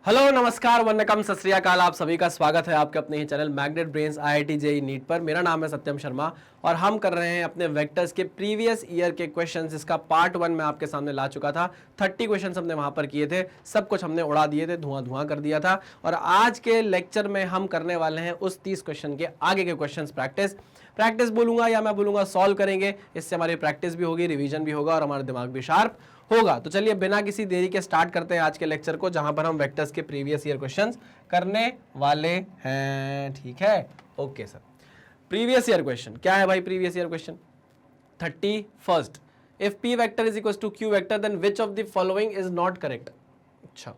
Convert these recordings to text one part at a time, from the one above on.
Hello नमस्कार वंदनकम सत श्री अकाल। आप सभी का स्वागत है आपके अपने ही channel magnet brains IIT JEE NEET पर। मेरा नाम है सत्यम शर्मा और हम कर रहे हैं अपने वेक्टर्स के प्रीवियस ईयर के क्वेश्चंस। इसका पार्ट 1 मैं आपके सामने ला चुका था। 30 क्वेश्चंस हमने वहां पर किए थे, सब कुछ हमने उड़ा दिए थे, धुआं धुआं कर दिया था। और आज के लेक्चर में हम करने वाले हैं उस 30 क्वेश्चन के आगे के क्वेश्चन प्रैक्टिस बोलूंगा या मैं बोलूंगा सॉल्व करेंगे। इससे हमारी प्रैक्टिस भी होगी, रिवीजन भी होगा और हमारा दिमाग भी शार्प होगा। तो चलिए बिना किसी देरी के स्टार्ट करते हैं आज के लेक्चर को, जहां पर हम वेक्टर्स के प्रीवियस ईयर क्वेश्चंस करने वाले हैं। ठीक है, okay sir. Previous year question क्या है भाई? Previous year question 31st, if p vector is equal to q vector then which of the following is not correct. अच्छा,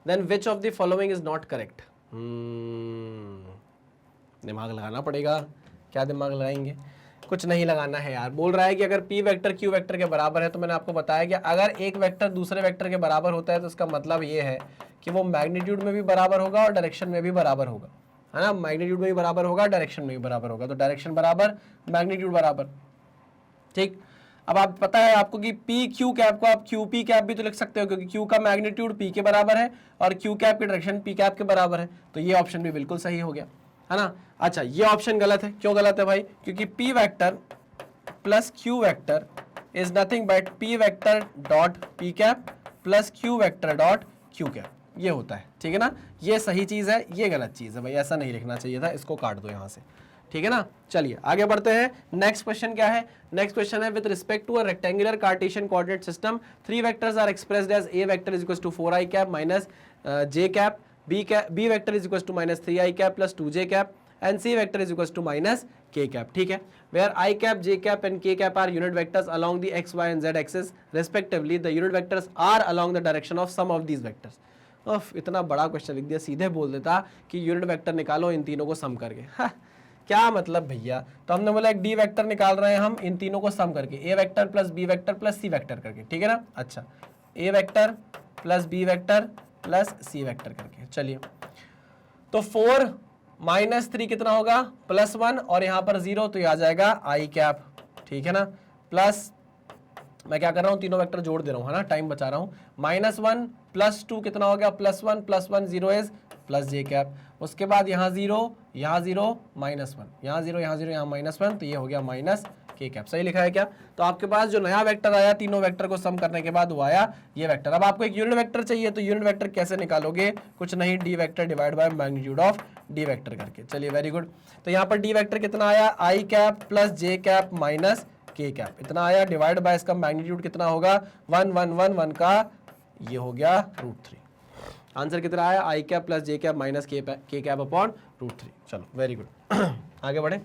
then which of the following is not correct. दिमाग लगाना पड़ेगा। क्या दिमाग लगाएंगे? कुछ नहीं लगाना है यार। बोल रहा है कि अगर p वेक्टर q वेक्टर के बराबर है, तो मैंने आपको बताया कि अगर एक वेक्टर दूसरे वेक्टर के बराबर होता है तो इसका मतलब ये है कि वो मैग्नीट्यूड में भी बराबर होगा और डायरेक्शन में भी बराबर होगा, है ना। मैग्नीट्यूड में भी बराबर होगा, डायरेक्शन में भी बराबर होगा। तो डायरेक्शन बराबर, मैग्नीट्यूड बराबर। ठीक, अब आप पता है आपको कि p q कैप को आप q p कैप भी तो लिख सकते हो, क्योंकि q का मैग्नीट्यूड p के बराबर है और q कैप की डायरेक्शन p कैप के बराबर है। तो ये ऑप्शन भी बिल्कुल सही हो गया, है ना। अच्छा, ये ऑप्शन गलत है। क्यों गलत है भाई? क्योंकि p vector plus q vector is nothing but p vector dot p cap plus q vector dot q cap, ये होता है। ठीक है ना, ये सही चीज है, ये गलत चीज है भाई, ऐसा नहीं लिखना चाहिए था। इसको काट दो यहां से, ठीक है ना। चलिए आगे बढ़ते हैं। नेक्स्ट क्वेश्चन क्या है? नेक्स्ट क्वेश्चन है with respect to a rectangular Cartesian coordinate system 3 vectors are expressed as a vector is equal to 4i cap minus j cap, b vector is equal to minus 3i cap plus 2j cap and c vector is equals to minus k cap। ठीक है, where i cap, j cap and k cap are unit vectors along the x, y and z axis respectively, the unit vectors are along the direction of some of these vectors। इतना बड़ा question लिख दिया, सीधे बोल देता कि unit vector निकालो इन तीनों को सम करके। क्या मतलब भैया? तो हमने बोला एक डी वेक्टर निकाल रहे हैं हम इन तीनों को सम करके, A vector plus B vector plus C vector करके, ठीक है ना। अच्छा, A vector plus B vector plus C vector करके। चलिए, तो 4 माइनस 3 कितना होगा? +1 और यहां पर 0, तो ये आ जाएगा आई कैप, ठीक है ना। प्लस मैं क्या कर रहा हूं, तीनों वेक्टर जोड़ दे रहा हूं, है ना, टाइम बचा रहा हूं। -1 + 2 कितना हो गया? +1 +1 0 इज प्लस जे कैप। उसके बाद यहाँ 0 -1, यहाँ 0 यहाँ 0 यहाँ -1, तो ये हो गया माइनस के कैप। सही लिखा है क्या? तो आपके पास जो नया वेक्टर आया तीनों वेक्टर को सम करने के बाद वो आया ये वेक्टर। अब आपको एक यूनिट वेक्टर चाहिए, तो यूनिट वेक्टर कैसे निकालोगे? कुछ नहीं, D vector divide by magnitude of D vector करके। चलिए वेरी गुड। तो यहाँ पर डी वेक्टर कितना आया? आई कैप प्लस जे कैप माइनस के कैप, इतना आया, डिवाइड बाय इसका मैग्नीट्यूड कितना होगा? 1 1 1 1 का ये हो गया √3। आंसर कितना आया? आई कैप प्लस जे कैप माइनस के कैप अपॉन √3। चलो वेरी गुड। आगे बढ़े।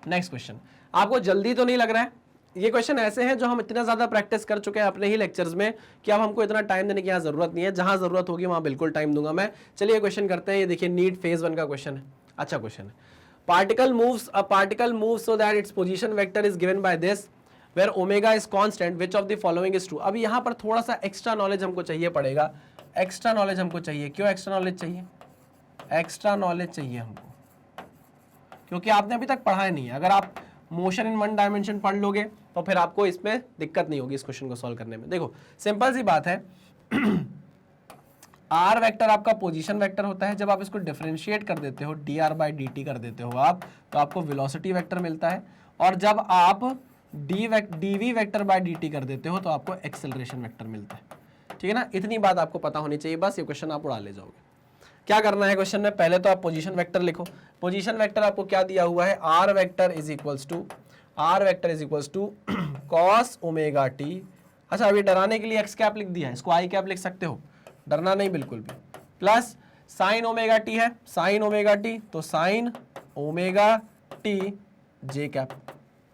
Next question. आपको जल्दी तो नहीं लग रहा है? ये क्वेश्चन ऐसे हैं जो हम इतना ज्यादा प्रैक्टिस कर चुके हैं अपने ही लेक्चर्स में कि अब हमको इतना टाइम देने की यहाँ जरूरत नहीं है। जहां जरूरत होगी वहां बिल्कुल टाइम दूंगा मैं। चलिए क्वेश्चन करते हैं। ये देखिए नीट फेज 1 का क्वेश्चन है। अच्छा क्वेश्चन है। Particle moves so that its position vector is given by this where omega is constant, which of the following is true. अब यहाँ पर थोड़ा सा एक्स्ट्रा नॉलेज हमको चाहिए पड़ेगा। एक्स्ट्रा नॉलेज हमको चाहिए। क्यों एक्स्ट्रा नॉलेज चाहिए? एक्स्ट्रा नॉलेज चाहिए हमको क्योंकि आपने अभी तक पढ़ा ही नहीं है। अगर आप मोशन इन 1 डायमेंशन पढ़ लोगे तो फिर आपको इसमें दिक्कत नहीं होगी इस क्वेश्चन को सॉल्व करने में। देखो सिंपल सी बात है। आर वेक्टर आपका पोजीशन वेक्टर होता है। जब आप इसको डिफरेंशिएट कर देते हो, dr/dt कर देते हो आप, तो आपको वेलोसिटी वेक्टर मिलता है। और जब आप dv वेक्टर बाय dt कर देते हो तो आपको एक्सेलरेशन वेक्टर मिलता है। ठीक है ना, इतनी बात आपको पता होनी चाहिए, बस ये क्वेश्चन आप उड़ा ले जाओगे। क्या करना है क्वेश्चन में? पहले तो आप पोजीशन वेक्टर लिखो। पोजीशन वेक्टर आपको क्या दिया हुआ है? Are vector is equals to cos omega t. अच्छा, अभी डराने के लिए एक्स कैप लिख दिया है, इसको आई कैप लिख सकते हो, डरना नहीं बिल्कुल भी। प्लस साइन ओमेगा टी है, साइन ओमेगा टी, तो sign omega t j cap.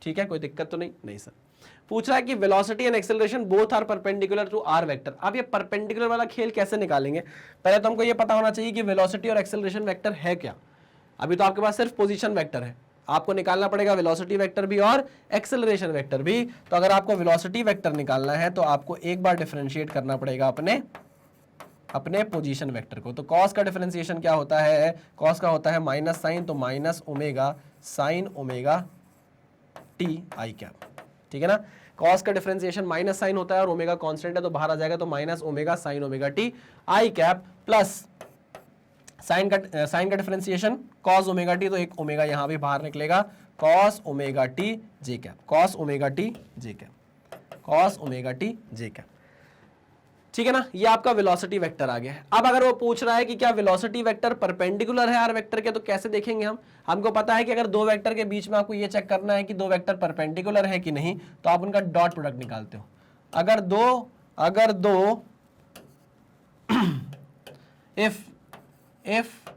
ठीक है, कोई दिक्कत तो नहीं सर। पूछ रहा है कि velocity and acceleration both are perpendicular to are vector. अब ये परपेंडिकुलर वाला खेल कैसे निकालेंगे? पहले तो हमको ये पता होना चाहिए कि वेलोसिटी और एक्सेलरेशन वेक्टर है क्या। अभी तो आपके पास सिर्फ पोजीशन वेक्टर है, आपको निकालना पड़ेगा वेलोसिटी वेक्टर भी और एक्सेलरेशन वेक्टर भी। तो अगर आपको वेलोसिटी वेक्टर निकालना है तो आपको एक बार डिफरेंशिएट करना पड़ेगा अपने पोजीशन वेक्टर को। तो कॉस का डिफरेंशिएशन क्या होता है? कॉस का होता है माइनस साइन, तो minus omega sine omega t आई कैप। ठीक है ना, कॉस का डिफरेंशिएशन माइनस साइन होता है और ओमेगा कांस्टेंट है तो बाहर आ जाएगा, तो minus omega sine omega t आई कैप। प्लस साइन का डिफरेंशिएशन कॉस ओमेगा टी, तो एक ओमेगा यहां भी बाहर निकलेगा, cos omega t j cap, cos omega t j cap, cos omega t j cap. ठीक है ना, ये आपका वेलोसिटी वेक्टर आ गया है। अब अगर वो पूछ रहा है कि क्या वेलोसिटी वेक्टर परपेंडिकुलर है आर वेक्टर के, तो कैसे देखेंगे हम? हमको पता है कि अगर दो वेक्टर के बीच में आपको ये चेक करना है कि दो वेक्टर परपेंडिकुलर है कि नहीं, तो आप उनका डॉट प्रोडक्ट निकालते हो। अगर दो if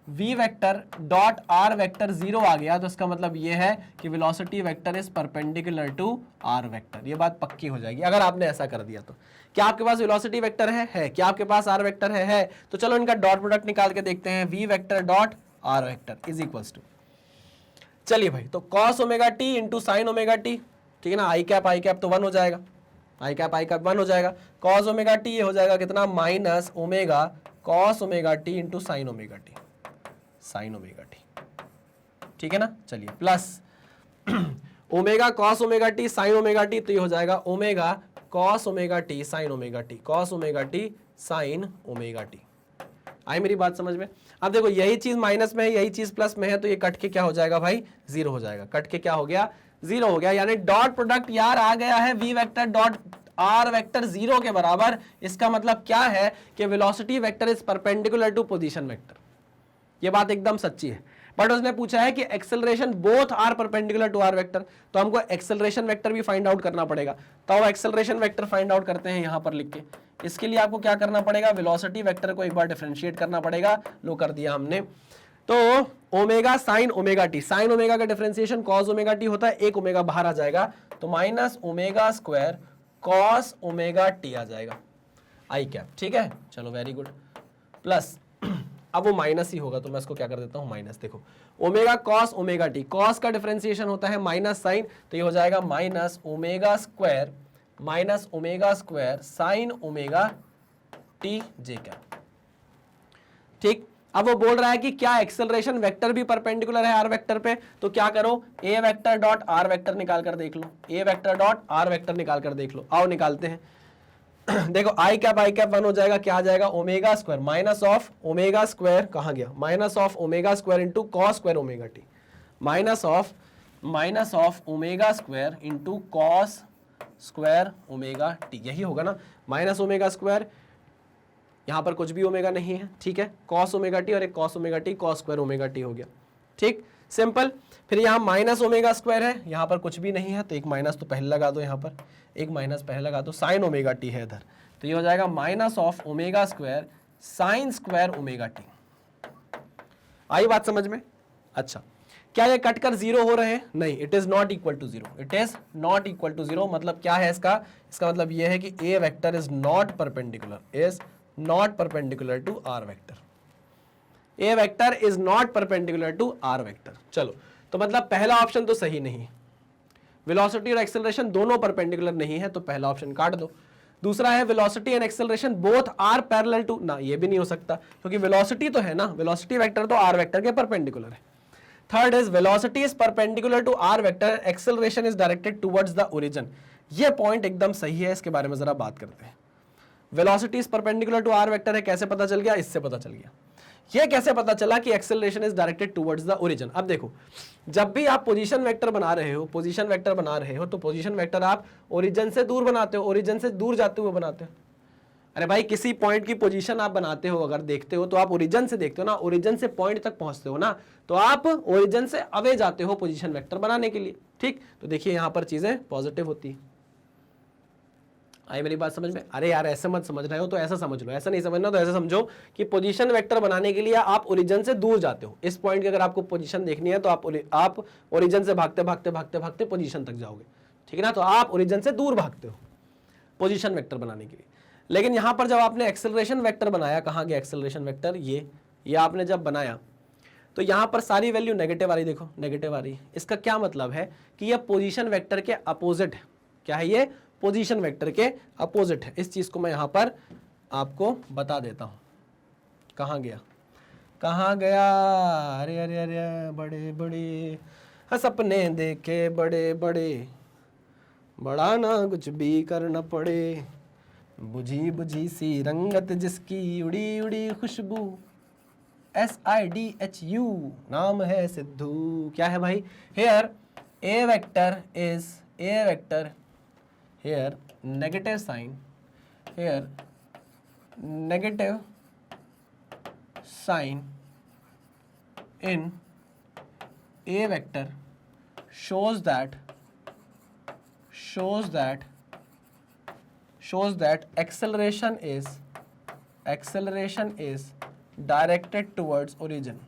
v vector dot r vector 0 आ गया, तो इसका मतलब ये है कि velocity vector is perpendicular to r vector. ये बात पक्की हो जाएगी अगर आपने ऐसा कर दिया तो। क्या आपके पास वेलोसिटी वेक्टर है? क्या आपके पास r वेक्टर है? तो चलो इनका डॉट प्रोडक्ट निकाल के देखते हैं। v vector dot r vector is equals to, चलिए भाई, तो cos omega t into sine omega t, ठीक है ना, आई कैप तो 1 हो जाएगा, आई कैप 1 हो जाएगा। cos ओमेगा टी ये हो जाएगा कितना, minus omega cos omega t into sine omega t, sine omega t, ठीक है ना। चलिए plus omega cos omega t sine omega t, तो ये हो जाएगा omega cos omega t sine omega t, cos omega t sine omega t. आई मेरी बात समझ में? अब देखो यही चीज माइनस में है, यही चीज प्लस में है, तो ये कट के क्या हो जाएगा भाई, 0 हो जाएगा। कट के क्या हो गया, 0 हो गया। यानी डॉट प्रोडक्ट यार आ गया है v vector dot r vector 0 के बराबर। इसका मतलब क्या है कि velocity vector is perpendicular to position vector. ये बात एकदम सच्ची है। बट उसने पूछा है कि acceleration both are perpendicular to are vector, तो हमको एक्सेलरेशन वेक्टर भी फाइंड आउट करना पड़ेगा। तो एक्सेलरेशन वेक्टर फाइंड आउट करते हैं यहां पर लिख के। इसके लिए आपको क्या करना पड़ेगा, वेलोसिटी वेक्टर को एक बार डिफरेंशिएट करना पड़ेगा। लो कर दिया हमने। तो omega sine omega t, sine omega का डिफरेंशिएशन कॉस ओमेगा टी होता है, एक ओमेगा बाहर आ जाएगा, तो minus omega square cos omega t आ जाएगा, आई कैप। ठीक है, चलो वेरी गुड। प्लस अब वो माइनस ही होगा, तो मैं इसको क्या कर देता हूं, माइनस। देखो omega cos omega t, cos का डिफरेंशिएशन होता है माइनस साइन, तो ये हो जाएगा minus omega square sine omega t j cap. ठीक, अब वो बोल रहा है कि क्या एक्सेलरेशन वेक्टर भी परपेंडिकुलर है आर वेक्टर पे, तो क्या करो, A vector dot R vector निकाल कर देख लो, A vector dot R vector निकाल कर देख लो। आओ निकालते हैं। देखो आई कैप 1 हो जाएगा, क्या आ जाएगा, omega square minus of omega square, कहां गया, minus of omega square into cos square omega T, minus of omega square into cos square omega T, यही होगा ना, माइनस ओमेगा स्क्वायर, यहां पर कुछ भी ओमेगा नहीं है, ठीक है, कॉस ओमेगा टी और एक cos omega t, cos square omega T हो गया। ठीक, सिंपल। फिर यहाँ माइनस ओमेगा स्क्वायर है, यहाँ पर कुछ भी नहीं है, तो एक माइनस तो पहले लगा दो, यहाँ पर एक माइनस पहले लगा दो, साइन ओमेगा टी है इधर, तो ये हो जाएगा minus of omega square sine square omega t. आई बात समझ में? अच्छा, क्या ये कट कर 0 हो रहे हैं? नहीं, it is not equal to 0, it is not equal to 0। मतलब क्या है इसका मतलब ये है कि ए vector is not perpendicular to are vector, A vector is not perpendicular to are vector. चलो, तो मतलब पहला ऑप्शन तो सही नहीं है, वेलोसिटी और एक्सेलरेशन दोनों परपेंडिकुलर नहीं है, तो पहला ऑप्शन काट दो। दूसरा है velocity and acceleration both are parallel to, ना ये भी नहीं हो सकता, क्योंकि वेलोसिटी तो है ना, वेलोसिटी वेक्टर तो आर वेक्टर के परपेंडिकुलर है। Third is velocity is perpendicular to are vector, acceleration is directed towards the origin. ये पॉइंट एकदम सही है, इसके बारे में जरा बात करते हैं। Velocity is perpendicular to are vector है, कैसे पता चल गया, इससे पता चल गया। ये कैसे पता चला कि acceleration is directed towards the origin? अब देखो, जब भी आप पोजीशन वेक्टर बना रहे हो, तो पोजीशन वेक्टर आप ओरिजिन से दूर बनाते हो, ओरिजिन से दूर जाते हुए बनाते हो। अरे भाई, किसी पॉइंट की पोजीशन आप बनाते हो, अगर देखते हो तो आप ओरिजिन से देखते हो ना, ओरिजिन से पॉइंट तक पहुंचते हो ना, तो आप ओरिजिन से अवे जाते हो पोजीशन वेक्टर बनाने के लिए। ठीक, तो देखिए यहां पर चीजें पॉजिटिव होती है। आई मेरी बात समझ में? अरे यार ऐसे मत समझ रहे हो तो ऐसा समझ लो, ऐसा नहीं समझना तो ऐसा समझो कि पोजीशन वेक्टर बनाने के लिए आप ओरिजिन से दूर जाते हो। इस पॉइंट की अगर आपको पोजीशन देखनी है तो आप ओरिजिन से भागते पोजीशन तक जाओगे, ठीक है ना, तो आप ओरिजिन से दूर भागते हो पोजीशन वेक्टर बनाने के लिए। लेकिन यहां पर जब आपने एक्सेलरेशन वेक्टर बनाया, कहां गया एक्सेलरेशन वेक्टर, ये आपने जब बनाया तो यहां पर सारी वैल्यू नेगेटिव आ रही, देखो नेगेटिव आ रही। इसका क्या मतलब है कि यह पोजीशन वेक्टर के अपोजिट है। क्या है ये? पोजीशन वेक्टर के अपोजिट है। इस चीज को मैं यहां पर आपको बता देता हूं। कहां गया? अरे अरे अरे, बड़े बड़े सपने देखे, बड़े बड़े, बड़ा ना कुछ भी करना पड़े, बुझी बुझी सी रंगत जिसकी उड़ी उड़ी खुशबू, SIDHU नाम है सिद्धू। क्या है भाई? Here a vector is A vector, here negative sign, here negative sign in A vector shows that acceleration is directed towards origin,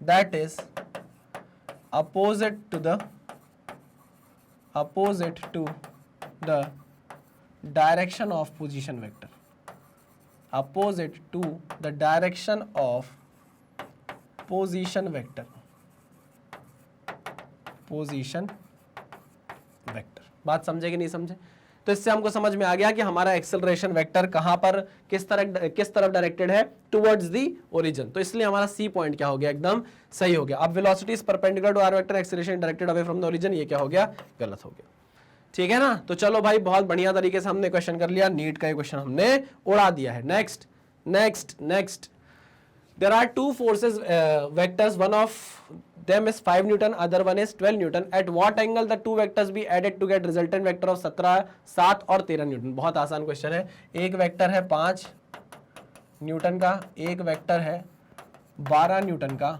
that is opposite to the direction of position vector, opposite to the direction of position vector, बात समझे कि नहीं समझे? तो इससे हमको समझ में आ गया कि हमारा एक्सेलरेशन वेक्टर कहां पर किस तरफ डायरेक्टेड है, टुवर्ड्स दी ओरिजिन। तो इसलिए हमारा सी पॉइंट क्या हो गया, एकदम सही हो गया। अब velocity is perpendicular to are vector, acceleration directed away from the origin, ये क्या हो गया, गलत हो गया। ठीक है ना? तो चलो भाई, बहुत बढ़िया तरीके से हमने क्वेश्चन कर लिया, नीट का ये क्वेश्चन हमने उड़ा दिया है। Next there are two forces vectors, one of them is 5 Newton, other one is 12 Newton. At what angle the two vectors be added to get resultant vector of 7 और 13 Newton? बहुत आसान question है। एक vector है 5 Newton का, एक vector है 12 Newton का,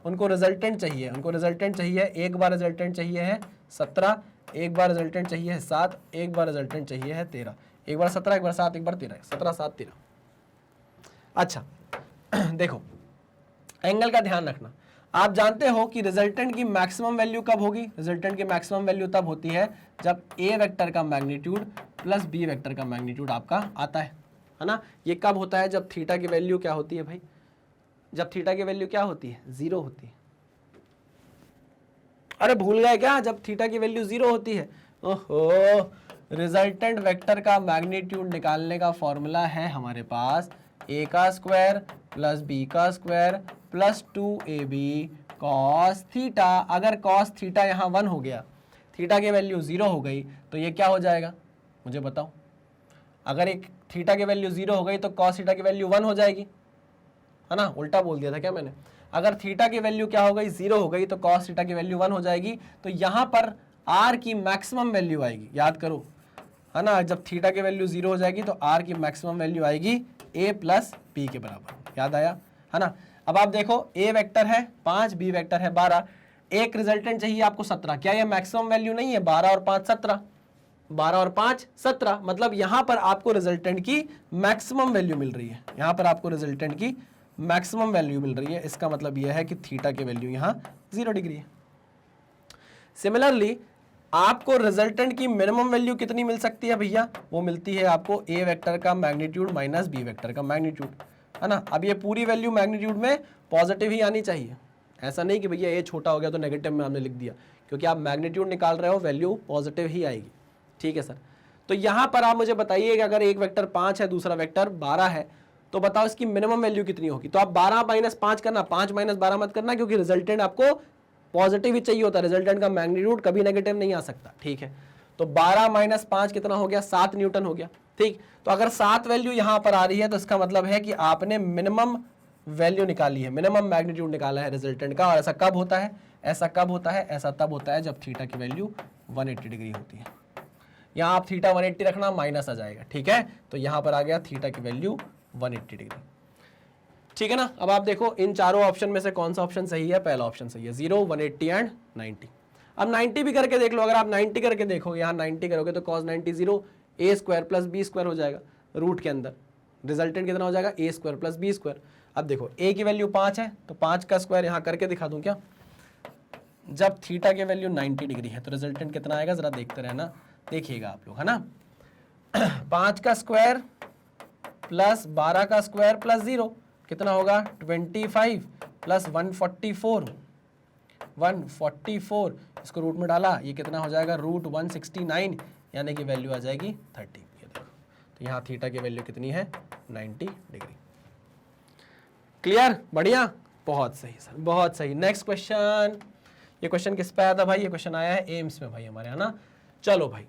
उनको रिजल्टेंट चाहिए, एक बार रिजल्टेंट चाहिए है 17, एक बार रिजल्टेंट चाहिए है 7, एक बार रिजल्टेंट चाहिए है 13, एक बार 17, एक बार 7, एक बार 13, 17, 7, 13। अच्छा देखो, एंगल का ध्यान रखना। आप जानते हो कि रिजल्टेंट की मैक्सिमम वैल्यू कब होगी? रिजल्टेंट की मैक्सिमम वैल्यू तब होती है जब ए वेक्टर का मैग्नीट्यूड प्लस बी वेक्टर का मैग्नीट्यूड आपका आता है ना? ये कब होता है? जब थीटा की वैल्यू क्या होती है भाई? जब थीटा की वैल्यू क्या होती है? 0 होती है। अरे भूल गए क्या? जब थीटा की वैल्यू 0 होती है। ओहो, रिजल्टेंट वेक्टर का मैग्नीट्यूड निकालने का फॉर्मूला है हमारे पास a का स्क्वायर प्लस b का square plus 2ab cos theta. अगर cos थीटा यहाँ 1 हो गया, थीटा की वैल्यू 0 हो गई, तो ये क्या हो जाएगा? मुझे बताओ। अगर एक थीटा की वैल्यू 0 हो गई तो cos थीटा की वैल्यू 1 हो जाएगी, है ना? उल्टा बोल दिया था क्या मैंने? अगर थीटा की वैल्यू क्या हो गई? 0 हो गई, तो cos थीटा की वैल्यू 1 हो जाएगी। तो यहाँ पर r की मैक्सिमम वैल्यू आएगी, याद करो, है ना? जब थीटा की वैल्यू 0 हो जाएगी तो r की मैक्सिमम वैल्यू आएगी a प्लस बी के बराबर। याद आया, है ना? अब आप देखो, a वेक्टर है 5, b वेक्टर है 12, एक रिजल्टेंट चाहिए आपको 17। क्या ये मैक्सिमम वैल्यू नहीं है? 12 और 5 17, 12 और 5 17, मतलब यहां पर आपको रिजल्टेंट की मैक्सिमम वैल्यू मिल रही है। यहां पर आपको रिजल्टेंट की मैक्सिमम वैल्यू मिल रही है। इसका मतलब यह है कि थीटा की वैल्यू यहां 0 डिग्री है। सिमिलरली आपको रिजल्टेंट की मिनिमम वैल्यू कितनी मिल सकती है भैया? वो मिलती है आपको ए वेक्टर का मैग्नीट्यूड माइनस बी वेक्टर का मैग्नीट्यूड, है ना? अब ये पूरी वैल्यू मैग्नीट्यूड में पॉजिटिव ही आनी चाहिए। ऐसा नहीं कि भैया ए छोटा हो गया तो नेगेटिव में हमने लिख दिया, क्योंकि आप मैग्नीट्यूड निकाल रहे हो, वैल्यू पॉजिटिव ही आएगी। ठीक है सर। तो यहाँ पर आप मुझे बताइए कि अगर एक वेक्टर 5 है, दूसरा वेक्टर 12 है, तो बताओ इसकी मिनिमम वैल्यू कितनी होगी? तो आप 12 माइनस 5 करना, 5 माइनस 12 मत करना, क्योंकि रिजल्टेंट आपको पॉजिटिव ही चाहिए होता है। रिजल्टेंट का मैग्नीट्यूड कभी नेगेटिव नहीं आ सकता। ठीक है, तो 12 माइनस 5 कितना हो गया? 7 न्यूटन हो गया। ठीक, तो अगर 7 वैल्यू यहां पर आ रही है तो इसका मतलब है कि आपने मिनिमम वैल्यू निकाली है, मिनिमम मैग्नीट्यूड निकाला है रिजल्टेंट का। और ऐसा कब होता है? ऐसा तब होता है जब थीटा की वैल्यू 180 डिग्री होती है। यहां आप थीटा 180 रखना, माइनस आ जाएगा। ठीक है, तो यहां पर आ गया थीटा की वैल्यू 180 डिग्री। ठीक है ना? अब आप देखो इन चारों ऑप्शन में से कौन सा ऑप्शन सही है? पहला ऑप्शन सही है, 0, 180 एंड 90। अब 90 भी करके देख लो। अगर आप 90 करके देखो, यहाँ 90 करोगे तो cos 90 0, a square plus B square हो जाएगा रूट के अंदर। रिजल्टेंट कितना हो जाएगा? a square plus B square. अब देखो a की वैल्यू 5 है, तो 5 का स्क्वायर यहाँ करके दिखा दूं क्या? जब थीटा की वैल्यू 90 डिग्री है तो रिजल्टेंट कितना आएगा? जरा देखते रहना, देखिएगा आप लोग, है ना? 5 का स्क्वायर प्लस 12 का स्क्वायर प्लस 0 कितना होगा? 25 प्लस 144, 144 इसको रूट में डाला, ये कितना हो जाएगा? रूट 169, यानी कि वैल्यू आ जाएगी 30। ये देखो, तो यहाँ थीटा की वैल्यू कितनी है? 90 डिग्री। क्लियर? बढ़िया। बहुत सही सर, बहुत सही। नेक्स्ट क्वेश्चन, ये क्वेश्चन किस पे आया था भाई? ये क्वेश्चन आया है एम्स में भाई हमारे, है ना। चलो भाई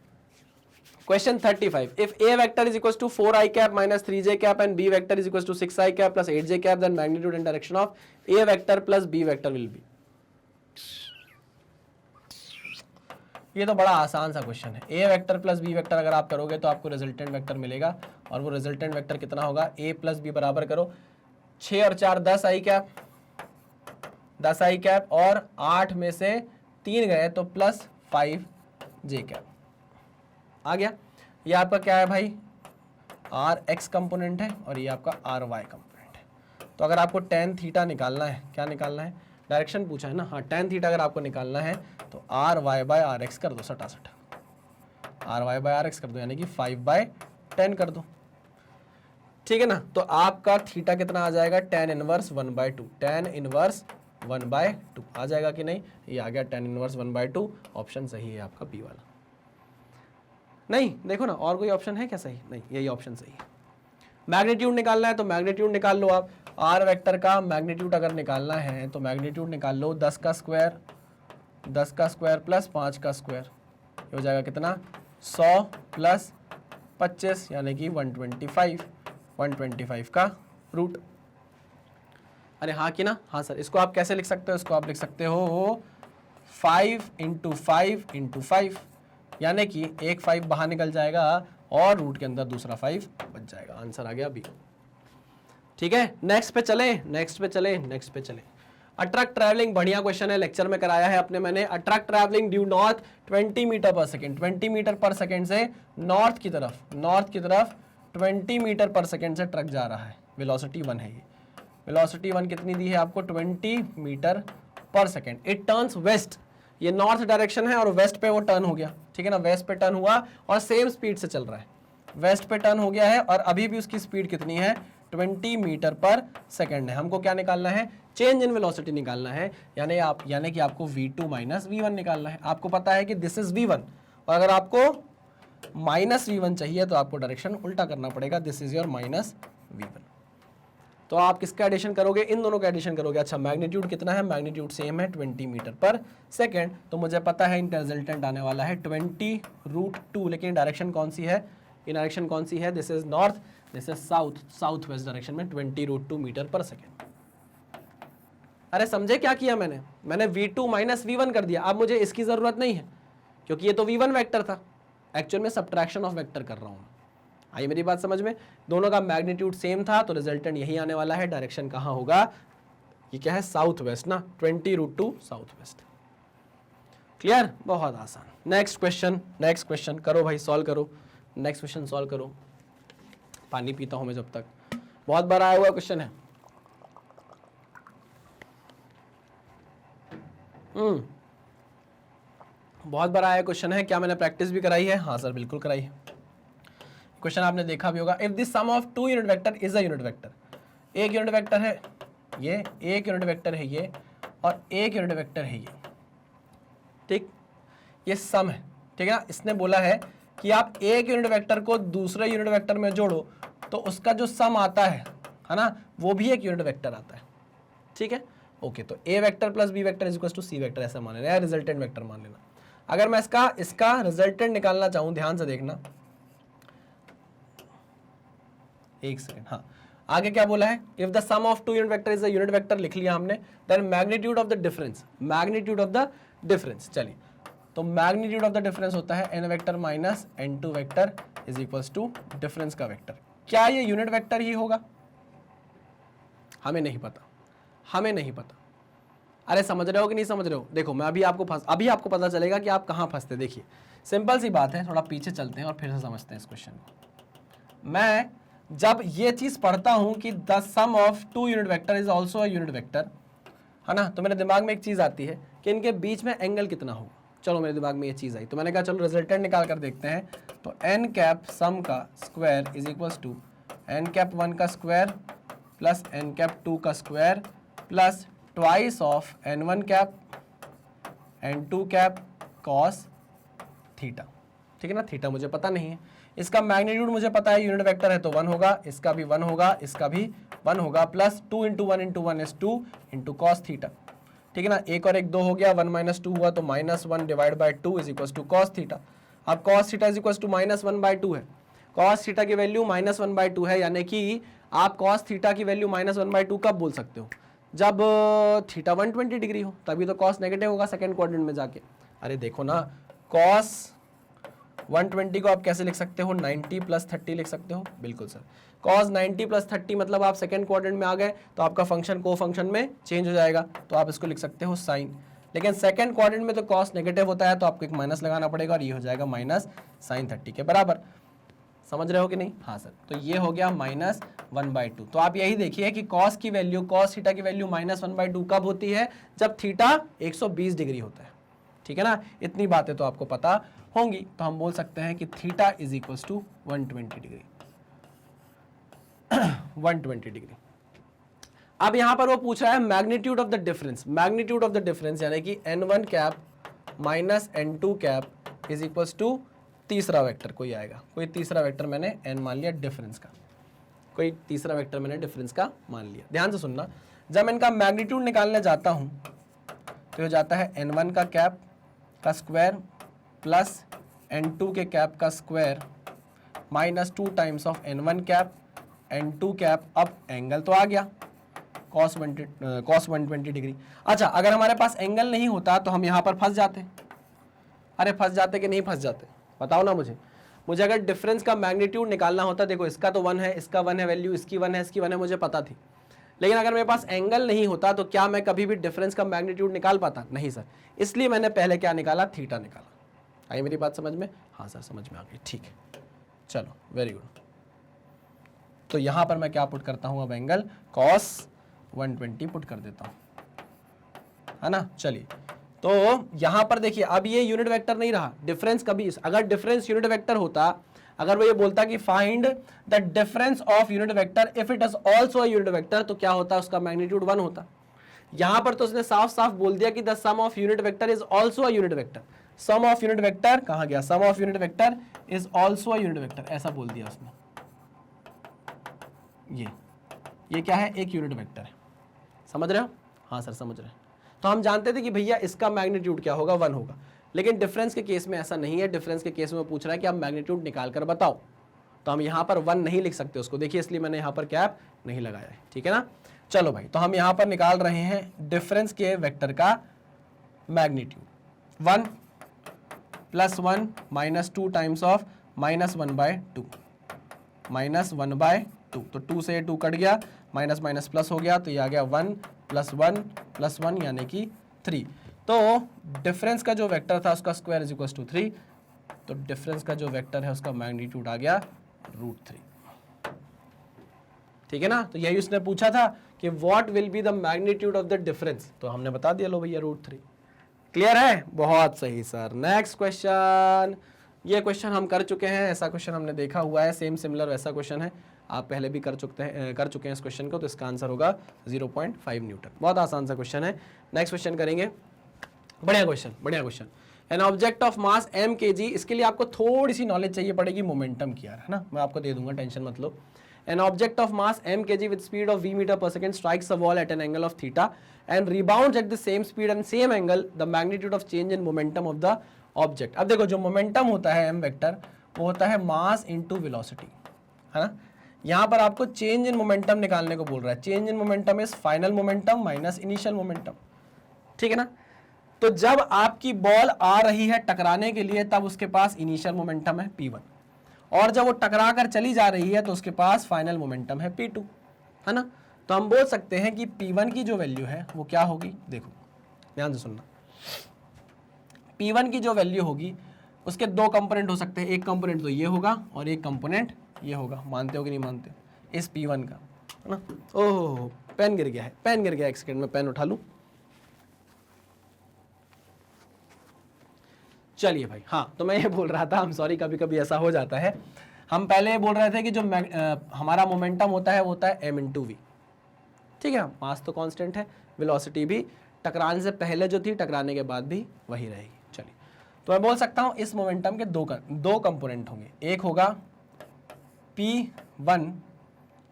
question 35, if a vector is equal to 4i cap minus 3j cap and B vector is equal to 6i cap plus 8j cap, then magnitude and direction of a vector plus B vector will be. ये तो बड़ा आसान सा question है। ए vector plus B vector अगर आप करोगे तो आपको रिजल्टेंट वेक्टर मिलेगा, और वो रिजल्टेंट वेक्टर कितना होगा? ए प्लस बी बराबर करो 6 और 4 10i कैप, 10i कैप, और 8 में से 3 गए तो प्लस 5j कैप आ गया। ये आपका क्या है भाई? आर एक्स कंपोनेंट है और ये आपका आर वाई कंपोनेंट है। तो अगर आपको टेन थीटा निकालना है, क्या निकालना है? डायरेक्शन पूछा है ना, हाँ। टेन थीटा अगर आपको निकालना है तो R Y by R X कर दो, सटासट R Y by R X कर दो, यानी कि 5/10 कर दो, ठीक है ना। तो आपका थीटा कितना आ जाएगा? tan इनवर्स 1/2, tan इनवर्स 1/2 आ जाएगा कि नहीं? ये आ गया tan इनवर्स 1/2। ऑप्शन सही है आपका बी वाला। नहीं देखो ना, और कोई ऑप्शन है क्या सही? नहीं, यही ऑप्शन सही है। मैग्नीट्यूड निकालना है तो मैग्नीट्यूड निकाल लो आप। आर वेक्टर का मैग्नीट्यूड अगर निकालना है तो मैग्नीट्यूड निकाल लो 10 का स्क्वायर प्लस 5 का स्क्वायर, ये हो जाएगा कितना? 100 प्लस 25 यानी कि 125 का रूट। अरे हाँ कि ना? हाँ सर। इसको आप कैसे लिख सकते हो? इसको आप लिख सकते हो 5 × 5 × 5, यानी कि एक 5 बाहर निकल जाएगा और रूट के अंदर दूसरा 5 बच जाएगा। आंसर आ गया बी। ठीक है, नेक्स्ट पे चले। अट्रैक्ट ट्रैवलिंग बढ़िया क्वेश्चन है, लेक्चर में कराया है अपने मैंने। Attract travelling due north 20 metre per second, 20 metre per second से नॉर्थ की तरफ 20 मीटर पर सेकेंड से ट्रक जा रहा है। वेलोसिटी 1 है ये। वेलोसिटी 1 कितनी दी है आपको? 20 metre per second. It turns waste, ये नॉर्थ डायरेक्शन है और वेस्ट पे वो टर्न हो गया, ठीक है ना। वेस्ट पे टर्न हुआ और सेम स्पीड से चल रहा है, वेस्ट पे टर्न हो गया है और अभी भी उसकी स्पीड कितनी है? 20 मीटर पर सेकेंड है। हमको क्या निकालना है? चेंज इन वेलोसिटी निकालना है, यानी कि आपको v2 माइनस v1 निकालना है। आपको पता है कि दिस इज v1, और अगर आपको माइनस v1 चाहिए तो आपको डायरेक्शन उल्टा करना पड़ेगा, this is your minus v1। तो आप किसका एडिशन करोगे? इन दोनों का एडिशन करोगे। अच्छा, मैग्नीट्यूड कितना है? मैग्नीट्यूड सेम है 20 मीटर पर सेकेंड, तो मुझे पता है इनका रिजल्टेंट आने वाला है 20√2, लेकिन डायरेक्शन कौन सी है? इन डायरेक्शन कौन सी है? This is north, this is south west direction में 20√2 मीटर पर सेकेंड। अरे समझे क्या किया मैंने v2 माइनस v1 कर दिया। अब मुझे इसकी जरूरत नहीं है क्योंकि ये तो v1 वेक्टर था, एक्चुअल में सब्ट्रैक्शन ऑफ वेक्टर कर रहा हूँ। आई मेरी बात समझ में? दोनों का मैग्नीट्यूड सेम था तो रिजल्टेंट यही आने वाला है। डायरेक्शन कहाँ होगा? ये क्या है? साउथ वेस्ट ना, 20√2 साउथ वेस्ट। क्लियर? बहुत आसान। नेक्स्ट क्वेश्चन करो भाई, सॉल्व करो। नेक्स्ट क्वेश्चन सॉल्व करो। पानी पीता हूं मैं जब तक। बहुत बार आया हुआ क्वेश्चन है। बहुत बार आया क्वेश्चन है। क्या मैंने प्रैक्टिस भी कराई है? हाँ सर, बिल्कुल कराई है। क्वेश्चन आपने देखा भी होगा। If the sum of 2 unit vector is a unit vector, एक यूनिट वेक्टर है ये, एक यूनिट वेक्टर है ये, और एक यूनिट वेक्टर है ये, ठीक, ये सम है, ठीक है ना। इसने बोला है कि आप एक यूनिट वेक्टर को दूसरे यूनिट वेक्टर में जोड़ो तो उसका जो सम आता है ना, वो भी एक यूनिट वेक्टर आता है, ठीक है। ओके, तो A vector plus B vector is equal to C vector ऐसा मान लेना, या रिजल्टेंट वेक्टर मान लेना। अगर मैं इसका रिजल्टेंट निकालना चाहूं, ध्यान से देखना, एक सेकेंड, हाँ, आगे क्या बोला है? If the sum of 2 unit vector is a unit vector लिख लिया हमने, then magnitude of the difference, चलिए, तो मैग्नीट्यूड ऑफ द डिफरेंस होता है n vector minus n2 vector is equals to difference का वेक्टर। क्या ये यूनिट वेक्टर ही होगा? हमें नहीं पता। अरे समझ रहे हो कि नहीं समझ रहे हो? देखो, मैं अभी आपको पता चलेगा कि आप कहाँ फंसते। देखिए, सिंपल सी बात है, थोड़ा पीछे चलते हैं और फिर से समझते हैं इस क्वेश्चन को। मैं जब ये चीज पढ़ता हूं कि the sum of 2 unit vector is also a unit vector, है ना, तो मेरे दिमाग में एक चीज आती है कि इनके बीच में एंगल कितना होगा। चलो, मेरे दिमाग में ये चीज आई तो मैंने कहा चलो रिजल्टेंट निकाल कर देखते हैं। तो n कैप सम का square is equals to n cap 1 का स्क्वायर प्लस n कैप 2 का square plus twice of n1 cap n2 cap cos theta, ठीक है ना। थीटा मुझे पता नहीं है, इसका मैग्नीट्यूड मुझे पता है, यूनिट वेक्टर है तो 1 होगा, इसका भी 1 होगा, इसका भी 1 होगा, plus 2 into 1 into 1 is 2 into cos theta. ठीक है ना, एक और एक 2 हो गया, 1 माइनस 2 हुआ तो -1 divide by 2 is equal to cos theta. अब cos theta is equal to -1/2 है, कॉस थीटा की वैल्यू -1/2 है, यानी कि आप कॉस थीटा की वैल्यू -1/2 कब बोल सकते हो, जब थीटा 120 डिग्री हो, तभी तो कॉस नेगेटिव होगा सेकंड क्वाड्रेंट में जाके। अरे देखो ना, कॉस 120 को आप कैसे लिख सकते हो, 90 प्लस 30 लिख सकते हो, बिल्कुल सर। कॉस 90 प्लस 30 मतलब आप सेकंड क्वाड्रेंट में आ गए तो आपका फंक्शन को फंक्शन में चेंज हो जाएगा, तो आप इसको लिख सकते हो साइन। लेकिन सेकंड क्वाड्रेंट में तो कॉस नेगेटिव होता है तो आपको एक माइनस लगाना पड़ेगा और ये हो जाएगा माइनस साइन 30 के बराबर। समझ रहे हो कि नहीं? हाँ सर, तो ये हो गया -1/2। तो आप यही देखिए कि कॉस की वैल्यू, कॉस थीटा की वैल्यू -1/2 कब होती है, जब थीटा 120 डिग्री होता है। ठीक है ना, इतनी बातें तो आपको पता होंगी। तो हम बोल सकते हैं कि theta is equal to 120 degree 120 degree. अब यहां पर वो पूछ रहा है magnitude of the difference, magnitude of the difference यानी कि n1 cap minus n2 cap is equal to तीसरा वेक्टर कोई आएगा, कोई तीसरा वेक्टर मैंने n मान लिया डिफरेंस का, कोई तीसरा वेक्टर मैंने डिफरेंस का मान लिया। ध्यान से सुनना, जब मैं इनका मैग्नीट्यूड निकालने जाता हूं तो ये जाता है n1 का कैप का स्क्वायर प्लस n2 के कैप का square minus 2 times of n1 cap n2 cap. अब एंगल तो आ गया cos 120 डिग्री। अच्छा, अगर हमारे पास एंगल नहीं होता तो हम यहाँ पर फंस जाते। अरे फंस जाते कि नहीं फंस जाते, बताओ ना मुझे। मुझे अगर डिफरेंस का मैग्नीट्यूड निकालना होता, देखो इसका तो 1 है, इसका 1 है वैल्यू, इसकी 1 है, इसकी 1 है, मुझे पता थी। लेकिन अगर मेरे पास एंगल नहीं होता तो क्या मैं कभी भी डिफरेंस का मैग्नीट्यूड निकाल पाता? नहीं सर। इसलिए मैंने पहले क्या निकाला, थीटा निकाला। आई मेरी बात समझ में? हाँ सर समझ में आ गई, ठीक है, चलो वेरी गुड। तो यहां पर मैं क्या पुट करता हूं, अब एंगल cos 120 पुट कर देता हूं, है ना। चलिए, तो यहां पर देखिए, अब ये यूनिट वेक्टर नहीं रहा, डिफरेंस कभी, अगर डिफरेंस यूनिट वेक्टर होता, अगर वो ये बोलता कि find the difference of unit vector if it is also a unit vector, तो क्या होता, उसका मैग्नीट्यूड 1 होता। यहां पर तो उसने साफ साफ बोल दिया कि the sum of unit vector is also a unit vector. Sum of unit vector कहां गया, sum of unit vector is also a unit vector, ऐसा बोल दिया उसने। ये क्या है, एक यूनिट वेक्टर है। समझ रहे हो? हाँ सर समझ रहे हैं। तो हम जानते थे कि भैया इसका मैग्नीट्यूड क्या होगा, 1 होगा। लेकिन डिफरेंस के केस में ऐसा नहीं है। डिफरेंस के केस में पूछ रहा है कि आप मैग्नीट्यूड निकाल कर बताओ, तो हम यहाँ पर 1 नहीं लिख सकते उसको, देखिए इसलिए मैंने यहाँ पर कैप नहीं लगाया है। ठीक है ना, चलो भाई, तो हम यहाँ पर निकाल रहे हैं डिफरेंस के वेक्टर का मैग्नीट्यूड। 1 + 1 - 2 टाइम्स ऑफ -1/2 -1/2, तो 2 से 2 कट गया, माइनस माइनस प्लस हो गया, तो ये आ गया 1 + 1 + 1 यानी कि 3। तो डिफरेंस का जो वेक्टर था उसका स्क्वायर इज इक्वल टू 3, तो डिफरेंस का जो वेक्टर है उसका मैग्नीट्यूड आ गया √3। ठीक है ना, तो यही उसने पूछा था कि what will be the magnitude of the difference, तो हमने बता दिया, लो भैया √3। क्लियर है? बहुत सही सर। नेक्स्ट क्वेश्चन, ये क्वेश्चन हम कर चुके हैं, ऐसा क्वेश्चन हमने देखा हुआ है, सेम सिमिलर वैसा क्वेश्चन है, आप पहले भी कर चुके हैं इस क्वेश्चन को, तो इसका आंसर होगा 0.5 न्यूटन। बहुत आसान सा क्वेश्चन है। नेक्स्ट क्वेश्चन करेंगे, बढ़िया क्वेश्चन, बढ़िया question. An object of mass m kg, इसके लिए आपको थोड़ी सी नॉलेज चाहिए पड़ेगी मोमेंटम की यार, है ना, मैं आपको दे दूंगा, टेंशन मत लो। An object of mass m kg with speed of v meter per second strikes a wall at an angle of theta and rebounds at the same speed and same angle. The magnitude of change in momentum of the object. अब देखो, जो momentum होता है m vector, वो होता है mass into velocity, है ना। यहाँ पर आपको चेंज इन मोमेंटम निकालने को बोल रहा है। Change in momentum is final momentum minus initial momentum. ठीक है ना, तो जब आपकी बॉल आ रही है टकराने के लिए, तब उसके पास इनिशियल मोमेंटम है p1, और जब वो टकरा कर चली जा रही है तो उसके पास फाइनल मोमेंटम है p2, है ना। तो हम बोल सकते हैं कि p1 की जो वैल्यू है वो क्या होगी, देखो ध्यान से सुनना। p1 की जो वैल्यू होगी उसके 2 कंपोनेंट हो सकते हैं, एक कंपोनेंट तो ये होगा और एक कंपोनेंट ये होगा। मानते हो कि नहीं मानते इस p1 का, है ना। ओह पेन गिर गया है, पेन गिर गया, एक सेकेंड में पेन उठा लूं। चलिए भाई, हाँ, तो मैं ये बोल रहा था, हम सॉरी, कभी कभी ऐसा हो जाता है। हम पहले ये बोल रहे थे कि जो हमारा मोमेंटम होता है वो होता है m × v। ठीक है, मास तो कांस्टेंट है, वेलोसिटी भी टकराने से पहले जो थी, टकराने के बाद भी वही रहेगी। चलिए, तो मैं बोल सकता हूं इस मोमेंटम के दो कंपोनेंट होंगे, एक होगा P1,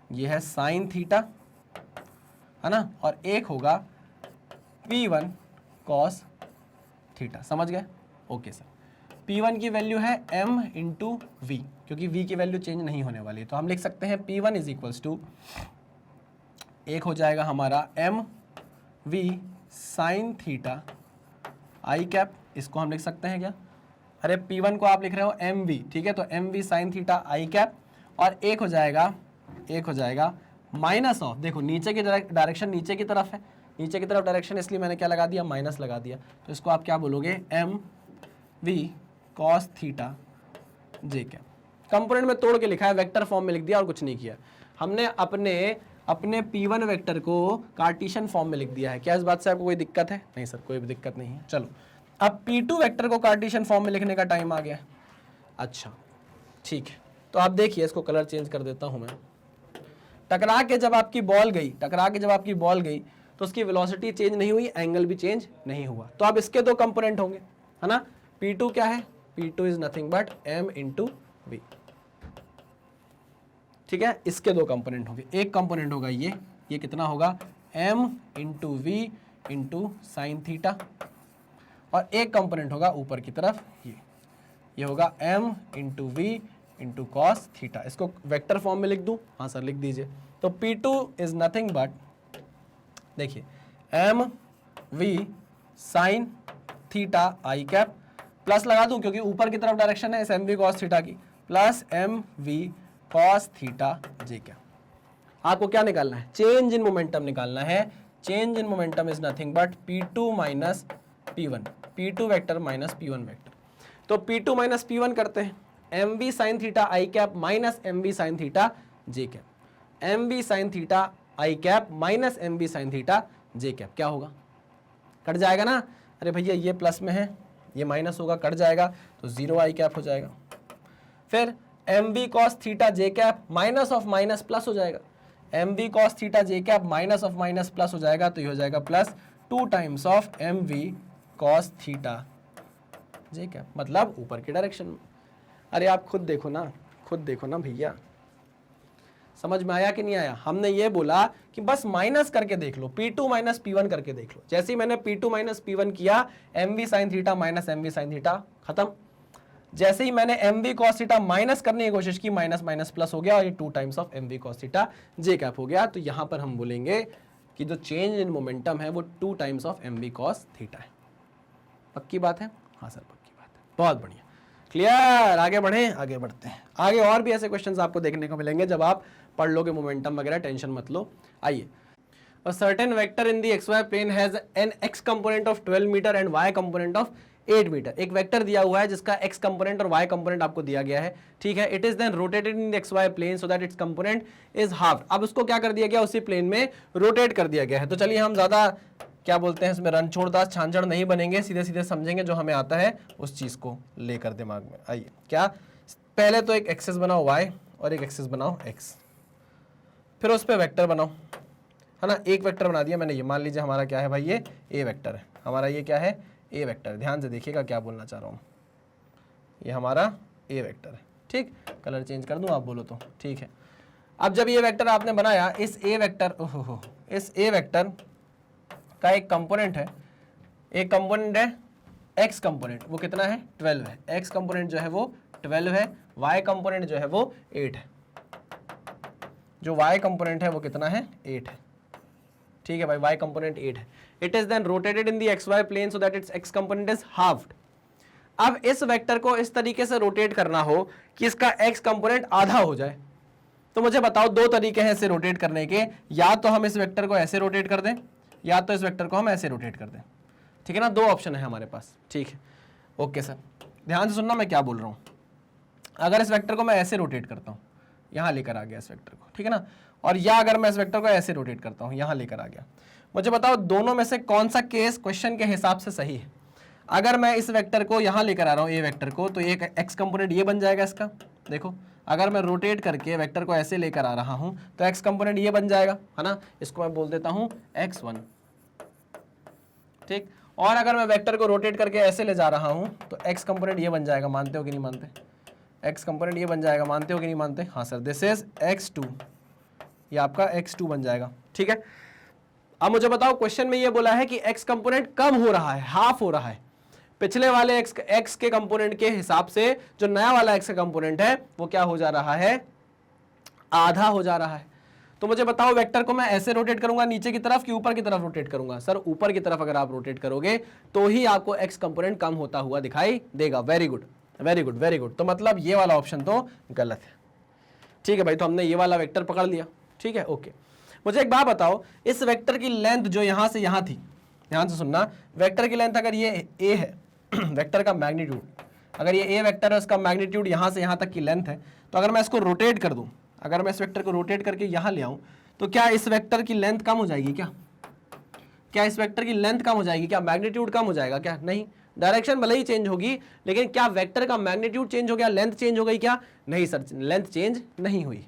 ये है साइन थीटा, है ना, और एक होगा P1 कॉस थीटा। समझ गए? Okay sir. P1 की वैल्यू है m इंटू वी, क्योंकि v की वैल्यू चेंज नहीं होने वाली है, तो हम लिख सकते हैं P1 इज इक्वल्स टू, एक हो जाएगा हमारा m v sine theta i cap, इसको हम लिख सकते हैं क्या? अरे P1 को आप लिख रहे हो एम वी, ठीक है, तो m v sine theta i cap, और एक हो जाएगा माइनस ऑफ, देखो नीचे की डायरेक्शन नीचे की तरफ है, नीचे की तरफ डायरेक्शन, इसलिए मैंने क्या लगा दिया? माइनस लगा दिया। तो इसको आप क्या बोलोगे? M we cos theta J cap. Component में तोड़ के लिखा है, वेक्टर फॉर्म में लिख दिया और कुछ नहीं किया। हमने अपने P1 वेक्टर को कार्टेशियन फॉर्म में लिख दिया है। क्या इस बात से आपको कोई दिक्कत है? नहीं सर, कोई भी दिक्कत नहीं है। चलो, अब P2 वेक्टर को कार्टेशियन फॉर्म में लिखने का टाइम आ गया। अच्छा ठीक है, तो आप देखिए, इसको कलर चेंज कर देता हूं मैं। टकरा के जब आपकी बॉल गई तो उसकी वेलोसिटी चेंज नहीं हुई, एंगल भी चेंज नहीं हुआ। तो अब इसके दो कंपोनेंट होंगे, है ना। P2 क्या है? P2 is nothing but m into v, ठीक है। इसके दो कंपोनेंट होंगे, एक कंपोनेंट होगा ये कितना होगा? m into v into sine theta, और एक कंपोनेंट होगा ऊपर की तरफ ये होगा m into v into cos theta. इसको वेक्टर फॉर्म में लिख दूं? हाँ सर लिख दीजिए। तो P2 इज नथिंग बट, देखिए, m v sine theta i cap, plus लगा दूं क्योंकि ऊपर की तरफ डायरेक्शन है इस एम वी कॉस थीटा की, plus m we cos theta J cap. आपको क्या निकालना है? चेंज इन मोमेंटम निकालना है। Change in momentum is nothing but P2 minus P1, P2 vector minus P1 vector. तो P2 माइनस P1 करते हैं, m v sine theta i cap minus m v sine theta J cap, m v sine theta i cap minus m v sine theta J cap. क्या होगा? Cut जाएगा ना। अरे भैया ये प्लस में है, ये माइनस होगा, कट जाएगा, तो जीरो आई कैप हो जाएगा। फिर m we cos theta J cap minus of minus plus हो जाएगा, m we cos theta J cap minus of minus plus हो जाएगा, तो ये हो जाएगा plus 2 times of M we cos theta J cap, मतलब ऊपर की डायरेक्शन में। अरे आप खुद देखो ना भैया, समझ में आया कि नहीं आया? हमने ये बोला कि बस माइनस करके देख लो, P2 माइनस P1 करके देख लो। जैसे ही मैंने P2 माइनस P1 किया, m v sine theta minus m v sine theta खत्म। जैसे ही मैंने m we cos theta minus करने की कोशिश की, माइनस माइनस प्लस हो गया, और ये 2 times of M we cos theta J cap हो गया। तो यहां पर हम बोलेंगे कि जो चेंज इन मोमेंटम है वो 2 times of M we cos theta है। पक्की बात है? हाँ सर पक्की बात है। बहुत बढ़िया, क्लियर। आगे बढ़ते हैं। आगे और भी ऐसे क्वेश्चंस आपको देखने को मिलेंगे जब आप पढ़ लोगे मोमेंटम वगैरह, टेंशन मत लो। आइए, a certain vector in the xy plane has an x component of 12 metre and y component of 8 metre. एक वेक्टर दिया हुआ है जिसका x कंपोनेंट और y कंपोनेंट आपको दिया गया है, ठीक है। It is then rotated in the xy plane so that its component is half. अब उसको क्या कर दिया गया? उसी प्लेन में रोटेट कर दिया गया है। तो चलिए, हम ज्यादा क्या बोलते हैं इसमें रणछोड़दास छांझड़ नहीं बनेंगे, सीधे सीधे समझेंगे जो हमें आता है उस चीज को लेकर दिमाग में। आइए, क्या पहले तो एक एक्सिस बनाओ y और एक एक्सिस बनाओ x, फिर उस पर वेक्टर बनाओ, है ना। एक वेक्टर बना दिया मैंने, ये मान लीजिए हमारा क्या है भाई, ये ए वेक्टर है हमारा। ये क्या है? ए वेक्टर। ध्यान से देखिएगा क्या बोलना चाह रहा हूँ, ये हमारा ए वेक्टर है, ठीक। कलर चेंज कर दूँ आप बोलो तो? ठीक है। अब जब ये वेक्टर आपने बनाया, इस ए वेक्टर, ओहो, इस ए वेक्टर का एक कंपोनेंट है, एक कंपोनेंट है एक्स कंपोनेंट, वो कितना है? 12 है। एक्स कंपोनेंट जो है वो 12 है, वाई कंपोनेंट जो है वो 8 है। जो y कंपोनेंट है वो कितना है? 8 है, ठीक है भाई, y कंपोनेंट 8 है। It is then rotated in the xy plane so that its x component is halved. अब इस वेक्टर को इस तरीके से रोटेट करना हो कि इसका x कंपोनेंट आधा हो जाए, तो मुझे बताओ दो तरीके हैं इसे रोटेट करने के। या तो हम इस वेक्टर को ऐसे रोटेट कर दें, या तो इस वेक्टर को हम ऐसे रोटेट कर दें, ठीक है ना। दो ऑप्शन है हमारे पास, ठीक है। ओके सर, ध्यान से सुनना मैं क्या बोल रहा हूं। अगर इस वेक्टर को मैं ऐसे रोटेट करता हूं, यहां लेकर आ गया इस वेक्टर को, ठीक है ना, और या अगर मैं इस वेक्टर को ऐसे रोटेट करता हूं, यहां लेकर आ गया, मुझे बताओ दोनों में से कौन सा केस क्वेश्चन के हिसाब से सही है। अगर मैं इस वेक्टर को यहां लेकर आ रहा हूं, ए वेक्टर को, तो एक एक्स कंपोनेंट ये बन जाएगा इसका। देखो, अगर मैं रोटेट करके वेक्टर को ऐसे लेकर आ रहा हूं तो एक्स कंपोनेंट ये बन जाएगा, है ना। इसको मैं बोल देता हूं x1, ठीक। और अगर मैं वेक्टर को रोटेट करके ऐसे ले जा रहा हूं तो एक्स कंपोनेंट ये बन जाएगा, मानते हो कि नहीं मानते? एक्स कंपोनेंट ये बन जाएगा, मानते हो कि नहीं मानते? हाँ सर, दिस इज x2, ये आपका x2 बन जाएगा। ठीक है, अब मुझे बताओ, क्वेश्चन में ये बोला है कि x कंपोनेंट कम हो रहा है, हाफ हो रहा है। पिछले वाले x के कंपोनेंट के हिसाब से जो नया वाला x का कंपोनेंट है वो क्या हो जा रहा है? आधा हो जा रहा है। तो मुझे बताओ, वेक्टर को मैं ऐसे रोटेट करूंगा नीचे की तरफ कि ऊपर की तरफ रोटेट करूंगा? सर ऊपर की तरफ अगर आप रोटेट करोगे तो ही आपको x कंपोनेंट कम होता हुआ दिखाई देगा। Very good, very good, very good. तो मतलब ये वाला ऑप्शन तो गलत है। ठीक है भाई, तो हमने ये वाला वेक्टर पकड़ लिया। ठीक है, ओके। मुझे एक बात बताओ, इस वेक्टर की लेंथ जो यहां से यहां थी, ध्यान से सुनना, वेक्टर की लेंथ अगर ये a है वेक्टर का मैग्नीट्यूड, अगर ये a वेक्टर है, उसका मैग्नीट्यूड यहां से यहां तक की लेंथ है, तो अगर मैं इसको रोटेट कर दूं, अगर मैं इस वेक्टर को रोटेट करके यहां ले आऊं, तो क्या इस वेक्टर की लेंथ कम हो जाएगी? क्या इस वेक्टर की लेंथ कम हो जाएगी? क्या मैग्नीट्यूड कम हो जाएगा? क्या नहीं, डायरेक्शन भले ही चेंज होगी, लेकिन क्या वेक्टर का मैग्नीट्यूड चेंज हो गया, लेंथ चेंज हो गई क्या? नहीं सर, लेंथ चेंज नहीं हुई।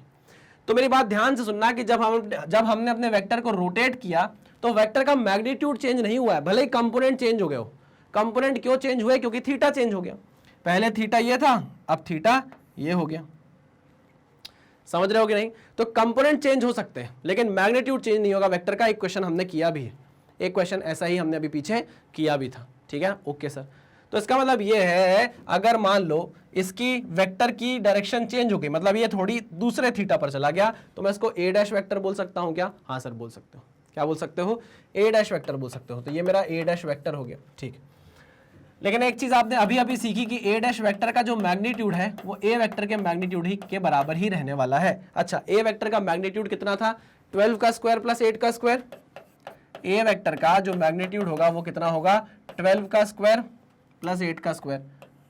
तो मेरी बात ध्यान से सुनना कि जब हमने अपने वेक्टर को रोटेट किया तो वेक्टर का मैग्नीट्यूड चेंज नहीं हुआ है, भले ही कंपोनेंट चेंज हो गए हो। कंपोनेंट क्यों चेंज हुए? क्योंकि थीटा चेंज हो गया। पहले थीटा ये था, अब थीटा ये हो गया। समझ रहे हो कि नहीं? तो कंपोनेंट चेंज हो सकते हैं लेकिन मैग्नीट्यूड चेंज नहीं होगा वेक्टर का। एक क्वेश्चन हमने किया भी है, एक क्वेश्चन ऐसा ही हमने अभी पीछे किया भी था। ठीक है, ओके सर। तो इसका मतलब ये है, अगर मान लो इसकी वेक्टर की डायरेक्शन चेंज हो गई, मतलब ये थोड़ी दूसरे थीटा पर चला गया, तो मैं इसको ए डैश वेक्टर बोल सकता हूं क्या? हाँ सर, बोल सकते हो। क्या बोल सकते हो? ए डैश वेक्टर बोल सकते हो। तो ये मेरा ए डैश वेक्टर हो गया। ठीक, लेकिन एक चीज आपने अभी अभी सीखी कि ए डैश वेक्टर का जो मैग्नीट्यूड है वो ए वेक्टर के मैग्नीट्यूड ही के बराबर ही रहने वाला है। अच्छा, ए वेक्टर का मैग्नीट्यूड कितना था? 12 का स्क्वायर प्लस 8 का स्क्वायर। ए वेक्टर का जो मैग्नीट्यूड होगा वो कितना होगा? 12 का स्क्वायर प्लस 8 का स्क्वायर।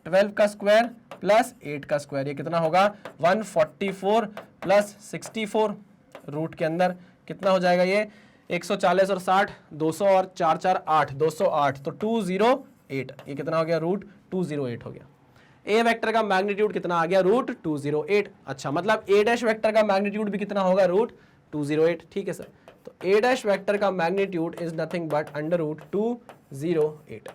12 का स्क्वायर प्लस 8 का स्क्वायर, ये कितना होगा? 144 प्लस 64, रूट के अंदर कितना हो जाएगा? ये 140 और 60, 200 और 4 4 8, 208, तो 208, ये कितना हो गया? रूट 208 हो गया। ए वेक्टर का मैग्नीट्यूड कितना आ गया? रूट 208। अच्छा, मतलब ए डैश वेक्टर का मैग्नीट्यूड भी कितना होगा? रूट 208। ठीक है सर, तो ए डैश वेक्टर का magnitude is nothing but under root 208।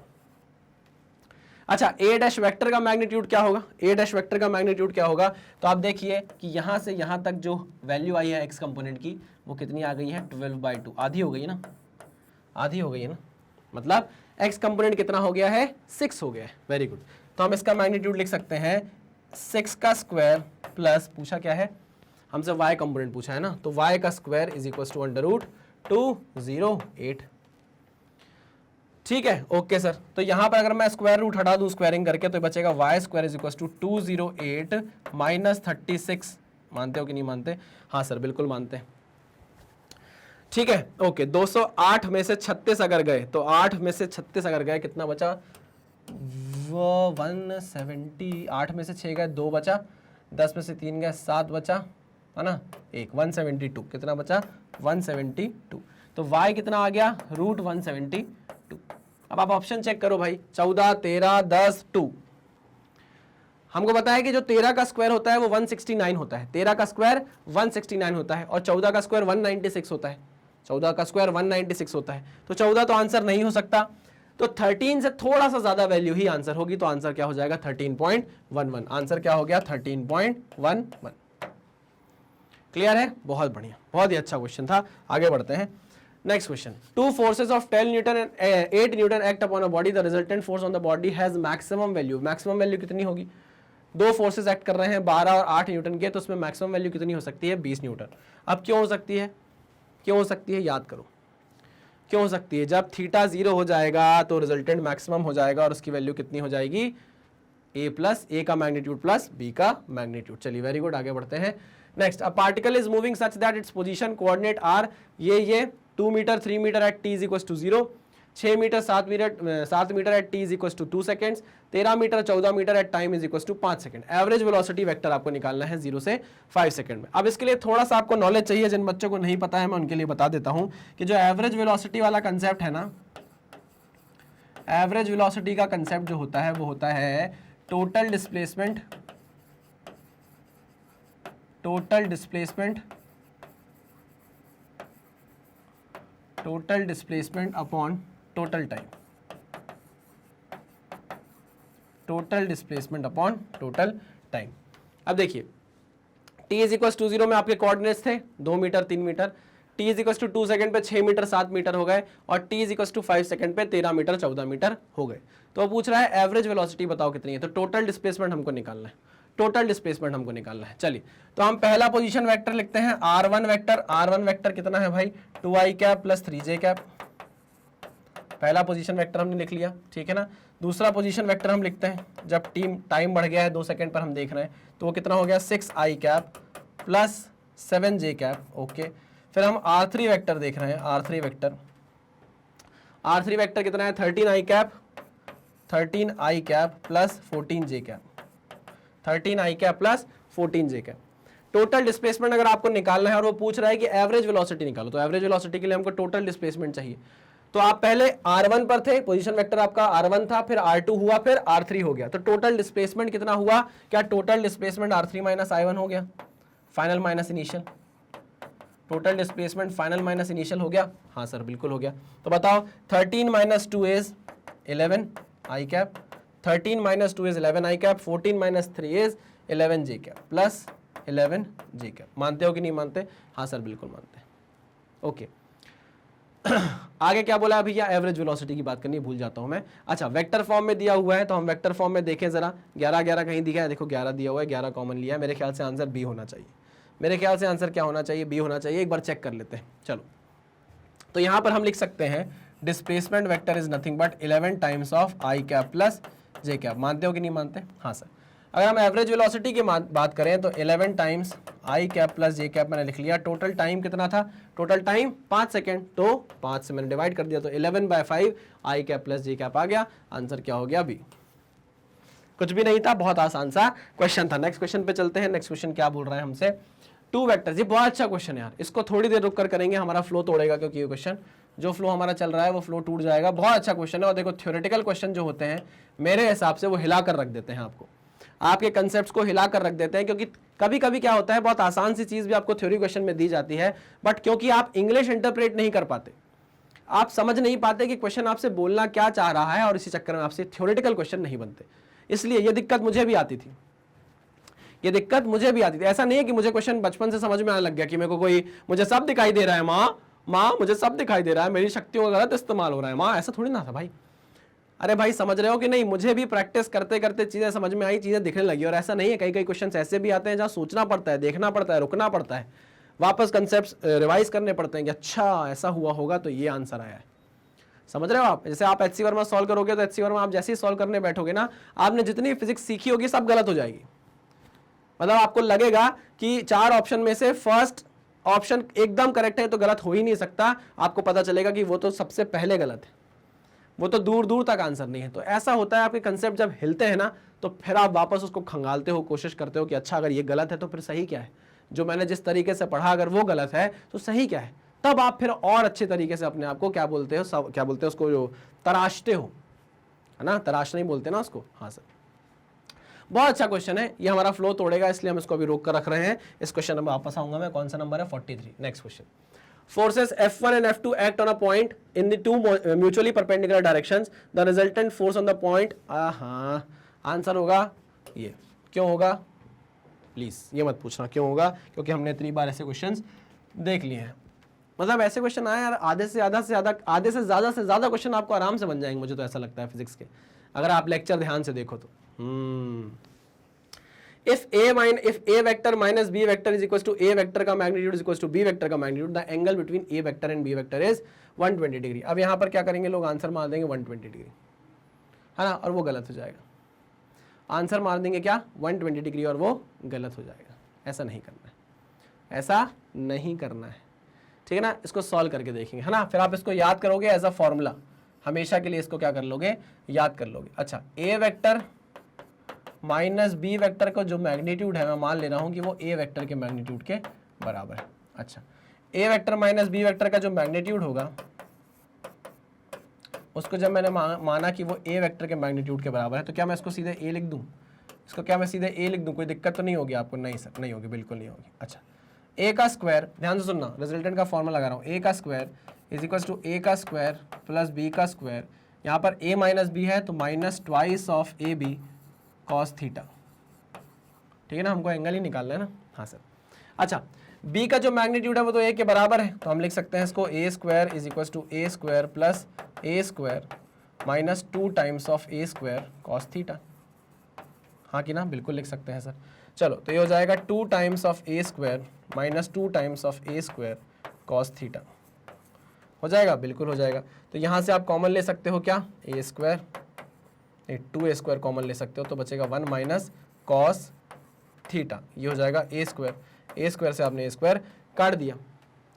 अच्छा, ए डैश वेक्टर का मैग्नीट्यूड क्या होगा? ए डैश वेक्टर का मैग्नीट्यूड क्या होगा? तो आप देखिए कि यहां से यहां तक जो वैल्यू आई है एक्स कंपोनेंट की, वो कितनी आ गई है? 12/2, आधी हो गई है ना, आधी हो गई है ना। मतलब एक्स कंपोनेंट कितना हो गया है? 6 हो गया है। Very good. तो हम इसका मैग्नीट्यूड लिख सकते हैं 6 का स्क्वायर प्लस, पूछा क्या है हमसे? वाई कंपोनेंट पूछा है ना, तो वाई का square is equal to under root 208। ठीक है, ओके सर। तो यहां पर अगर मैं स्क्वायर रूट हटा दूं स्क्वायरिंग करके, तो बचेगा Y square is equal to 208 minus 36। मानते हो कि नहीं मानते? हाँ सर, बिल्कुल मानते हैं। ठीक है, ओके। 208 में से 36 अगर गए, तो 8 में से 36 अगर गए, कितना बचा? वो 170। 8 में से 6 गए, 2 बचा। 10 में से 3 गए, 7 बचा, है ना, 1, 172। कितना बचा? 172। तो y कितना आ गया? रूट 172। अब आप ऑप्शन चेक करो भाई, 14, 13, 10, 2। हमको पता है कि जो 13 का स्क्वायर होता है वो 169 होता है, 13 का स्क्वायर 169 होता है, और 14 का स्क्वायर 196 होता है। 14 का स्क्वायर 196 होता है, तो 14 तो आंसर नहीं हो सकता। तो 13 से थोड़ा सा ज्यादा वैल्यू ही आंसर होगी, तो आंसर क्या हो जाएगा? 13.11। आंसर क्या हो गया? 13.11। क्लियर है? बहुत बढ़िया, बहुत ही अच्छा क्वेश्चन था। आगे बढ़ते हैं, next question. 2 forces of 10 Newton and 8 Newton act upon a body. The resultant force on the body has maximum value. Maximum value कितनी होगी? 2 फोर्सेस एक्ट कर रहे हैं 12 और 8 न्यूटन के, तो उसमें मैक्सिमम वैल्यू कितनी हो सकती है? 20 न्यूटन। अब क्यों हो सकती है? क्यों हो सकती है? याद करो, क्यों हो सकती है? जब थीटा 0 हो जाएगा तो रिजल्टेंट मैक्सिमम हो जाएगा, और उसकी वैल्यू कितनी हो जाएगी? ए का मैग्नीट्यूड प्लस बी का मैग्नीट्यूड। चलिए, वेरी गुड, आगे बढ़ते हैं। Next, a particle is moving such that its position coordinate are, ये 2 metre 3 metre at t is equal to 0, 6 metre 7 metre at t is equal to 2 seconds, 13 metre 14 metre at time is equal to 5 second. Average velocity vector आपको निकालना है 0 से 5 second में। अब इसके लिए थोड़ा सा आपको नॉलेज चाहिए, जिन बच्चों को नहीं पता है मैं उनके लिए बता देता हूं कि जो एवरेज वेलोसिटी वाला कंसेप्ट है ना, एवरेज वेलोसिटी का कंसेप्ट जो होता है वो होता है total displacement upon total time. Total displacement upon total time. अब देखिए t इज इक्वल टू 0 में आपके कोऑर्डिनेट्स थे 2 metre 3 metre, t is equal to 2 second पे 6 मीटर 7 मीटर हो गए, और t is equal to 5 second पे 13 मीटर 14 मीटर हो गए। तो वो पूछ रहा है एवरेज वेलोसिटी बताओ कितनी है, तो टोटल डिस्प्लेसमेंट हमको निकालना है, टोटल डिस्प्लेसमेंट हमको निकालना है। चलिए तो हम पहला पोजीशन वेक्टर लिखते हैं r1 वेक्टर, r1 वेक्टर कितना है भाई 2i cap plus 3j cap, पहला पोजीशन वेक्टर हमने लिख लिया, ठीक है ना। दूसरा पोजीशन वेक्टर हम लिखते हैं जब टाइम बढ़ गया है 2 सेकंड पर हम देख रहे हैं, तो वो कितना हो गया 6i cap plus 7j cap, okay. फिर हम r3 वेक्टर देख रहे हैं, r3 वेक्टर कितना है 13i cap plus 14j cap, 13i cap plus 14j cap. Total displacement अगर आपको निकालना है और वो पूछ रहा है कि एवरेज वेलोसिटी निकालो, तो एवरेज वेलोसिटी के लिए हमको टोटल डिस्प्लेसमेंट चाहिए। तो आप पहले r1 पर थे, पोजीशन वेक्टर आपका r1 था, फिर r2 हुआ, फिर r3 हो गया, तो टोटल डिस्प्लेसमेंट कितना हुआ, क्या total displacement r3 minus i1 हो गया, final minus initial, total displacement final minus initial हो गया, हाँ सर बिल्कुल हो गया। तो बताओ 13 minus 2 is 11i cap, 13 minus 2 is 11i cap, 14 minus 3 is 11j cap plus 11j cap. मानते हो कि नहीं मानते, हाँ सर बिल्कुल मानते हैं, ओके। आगे क्या बोला अभी, क्या एवरेज वेलोसिटी की बात करनी भूल जाता हूं मैं। अच्छा वेक्टर फॉर्म में दिया हुआ है, तो हम वेक्टर फॉर्म में देखें जरा, 11 11 कहीं दिखा है, देखो 11 दिया हुआ है, 11 कॉमन लिया है, मेरे ख्याल से आंसर बी होना चाहिए, मेरे ख्याल से आंसर क्या होना चाहिए, बी होना चाहिए। एक बार चेक कर लेते हैं, चलो। तो यहां पर हम लिख सकते हैं displacement vector is nothing but 11 times of I cap plus J cap. मानते हो कि नहीं मानते, हाँ सर। अगर हम एवरेज वेलोसिटी की बात करें तो 11 times I cap plus J cap मैंने लिख लिया। टोटल टाइम कितना था, टोटल टाइम 5 सेकेंड, तो 5 से मैंने डिवाइड कर दिया, तो 11/5 आई कैप प्लस जे कैप आ गया। आंसर क्या हो गया, बी। कुछ भी नहीं था, बहुत आसान सा क्वेश्चन था। नेक्स्ट क्वेश्चन पे चलते हैं। नेक्स्ट क्वेश्चन क्या बोल रहा है हमसे, 2 वेक्टर्स। ये बहुत अच्छा क्वेश्चन है यार, इसको थोड़ी देर रुक कर करेंगे, हमारा फ्लो तोड़ेगा, क्योंकि ये क्वेश्चन जो फ्लो हमारा चल रहा है वो फ्लो टूट जाएगा। बहुत अच्छा क्वेश्चन है, और देखो थ्योरेटिकल क्वेश्चन जो होते हैं मेरे हिसाब से वो हिला कर रख देते हैं, आपको आपके कंसेप्ट्स को हिला कर रख देते हैं। क्योंकि कभी कभी क्या होता है, बहुत आसान सी चीज भी आपको थ्योरी क्वेश्चन में दी जाती है, बट क्योंकि आप इंग्लिश इंटरप्रेट नहीं कर पाते, आप समझ नहीं पाते कि क्वेश्चन आपसे बोलना क्या चाह रहा है, और इसी चक्कर में आपसे थ्योरेटिकल क्वेश्चन नहीं बनते। इसलिए ये दिक्कत मुझे भी आती थी, ये दिक्कत मुझे भी आती थी। ऐसा नहीं है कि मुझे क्वेश्चन बचपन से समझ में आने लग गया कि मेरे को कोई, मुझे सब दिखाई दे रहा है माँ मुझे सब दिखाई दे रहा है, मेरी शक्तियों का गलत इस्तेमाल हो रहा है माँ, ऐसा थोड़ी ना था भाई। अरे भाई समझ रहे हो कि नहीं, मुझे भी प्रैक्टिस करते करते चीजें समझ में आई, चीजें दिखने लगी। और ऐसा नहीं है, कई कई क्वेश्चन ऐसे भी आते हैं जहाँ सोचना पड़ता है, देखना पड़ता है, रुकना पड़ता है, वापस कंसेप्ट रिवाइज करने पड़ते हैं कि अच्छा ऐसा हुआ होगा तो ये आंसर आया है। समझ रहे हो आप, जैसे आप HC वर्मा सॉल्व करोगे तो HC वर्मा आप जैसे ही सॉल्व करने बैठोगे ना, आपने जितनी फिजिक्स सीखी होगी सब गलत हो जाएगी। मतलब आपको लगेगा कि 4 ऑप्शन में से फर्स्ट ऑप्शन एकदम करेक्ट है तो गलत हो ही नहीं सकता, आपको पता चलेगा कि वो तो सबसे पहले गलत है, वो तो दूर दूर तक आंसर नहीं है। तो ऐसा होता है, आपके कंसेप्ट जब हिलते हैं ना, तो फिर आप वापस उसको खंगालते हो, कोशिश करते हो कि अच्छा अगर ये गलत है तो फिर सही क्या है, जो मैंने जिस तरीके से पढ़ा अगर वो गलत है तो सही क्या है। तब आप फिर और अच्छे तरीके से अपने आप को क्या बोलते हो उसको, जो तराशते हो, है ना, तराश नहीं बोलते ना उसको, हाँ सर। बहुत अच्छा क्वेश्चन है, ये हमारा फ्लो तोड़ेगा, इसलिए हम इसको अभी रोक कर रख रहे हैं। इस क्वेश्चन में वापस आऊंगा मैं, कौन सा नंबर है 43। Next question, forces F1 and F2 act on a point in the two mutually perpendicular directions. The resultant force on the point, हाँ आंसर होगा ये। क्यों होगा, प्लीज ये मत पूछना क्यों होगा, क्योंकि हमने इतनी बार ऐसे क्वेश्चंस देख लिए हैं। मतलब ऐसे क्वेश्चन आए यार, आधे से ज्यादा क्वेश्चन आपको आराम से बन जाएंगे, मुझे तो ऐसा लगता है फिजिक्स के, अगर आप लेक्चर ध्यान से देखो तो। If A vector minus B vector is equals to A vector का magnitude is equals to B vector का magnitude, the angle between A vector and B vector is 120 degree. अब यहाँ पर क्या करेंगे लोग, आंसर मार देंगे 120 डिग्री, है ना, और वो गलत हो जाएगा। आंसर मार देंगे क्या 120 डिग्री, और वो गलत हो जाएगा। ऐसा नहीं करना है, ऐसा नहीं करना है, ठीक है ना। इसको सॉल्व करके देखेंगे, है ना, फिर आप इसको याद करोगे एज अ फॉर्मूला, हमेशा के लिए इसको क्या कर लोगे, याद कर लोगे। अच्छा, A vector minus B vector का जो मैग्नीट्यूड है, मैं मान ले रहा हूं कि वो ए वेक्टर के मैग्नीट्यूड के बराबर है। अच्छा, A vector minus B vector का जो मैग्नीट्यूड होगा, उसको जब मैंने माना कि वो ए वेक्टर के मैग्नीट्यूड के बराबर है, तो क्या मैं इसको सीधे ए लिख दूं, इसको क्या मैं सीधे ए लिख दूं, कोई दिक्कत तो नहीं होगी आपको? नहीं सर, नहीं होगी, बिल्कुल नहीं होगी। अच्छा, ए का स्क्वायर, ध्यान से सुनना, रिजल्टेंट का फॉर्मूला लगा रहा हूँ, ए का square is equals to A का स्क्वायर प्लस बी का स्क्वायर। यहाँ पर a माइनस बी है तो minus twice of A B cos theta, ठीक है ना, हमको एंगल ही निकालना है ना। हाँ सर। अच्छा, b का जो मैग्नीट्यूड है वो तो a के बराबर है, तो हम लिख सकते हैं इसको a square is equal to a square plus a square minus 2 times of a square cos theta. हाँ कि ना, बिल्कुल लिख सकते हैं सर। चलो, तो ये हो जाएगा 2 times of a square minus 2 times of a square cos theta. हो जाएगा, बिल्कुल हो जाएगा। तो यहाँ से आप कॉमन ले सकते हो क्या, a square, 2a square common ले सकते हो, तो बचेगा 1 माइनस कॉस थीटा। ये हो जाएगा a स्क्वायर से आपने a स्क्वायर काट दिया,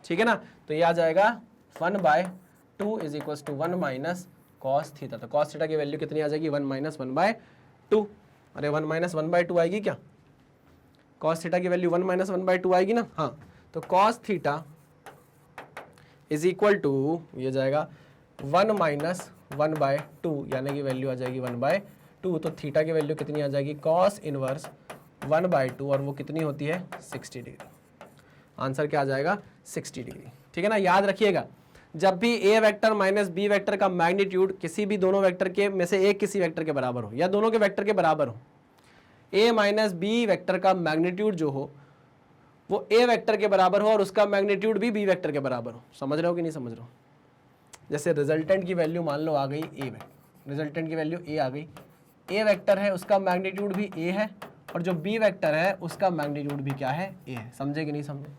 ठीक है ना। तो ये आ जाएगा 1/2 is equal to 1 minus cos theta. तो कॉस थीटा की वैल्यू कितनी आ जाएगी, 1 माइनस 1/2। अरे 1 माइनस 1/2 आएगी क्या, कॉस थीटा की वैल्यू 1 माइनस 1/2 आएगी ना। हाँ, तो cos theta is equal to ये जाएगा 1 माइनस 1/2, यानी कि वैल्यू आ जाएगी 1/2। तो थीटा की वैल्यू कितनी आ जाएगी, कॉस इनवर्स 1/2, और वो कितनी होती है, 60 डिग्री। आंसर क्या आ जाएगा, 60 डिग्री, ठीक है ना। याद रखिएगा, जब भी a vector minus b vector का मैग्नीट्यूड किसी भी दोनों वेक्टर के में से एक किसी वेक्टर के बराबर हो, या दोनों के वेक्टर के बराबर हो, a माइनस b वेक्टर का मैग्नीट्यूड जो हो वो a वेक्टर के बराबर हो और उसका मैग्नीट्यूड भी b वेक्टर के बराबर हो। समझ रहे हो कि नहीं समझ रहे हो। जैसे रिजल्टेंट की वैल्यू मान लो आ गई a वेक्टर, रिजल्टेंट की वैल्यू a आ गई, a वेक्टर है उसका मैग्नीट्यूड भी a है, और जो b वेक्टर है उसका मैग्नीट्यूड भी क्या है, a है। समझे कि नहीं समझे,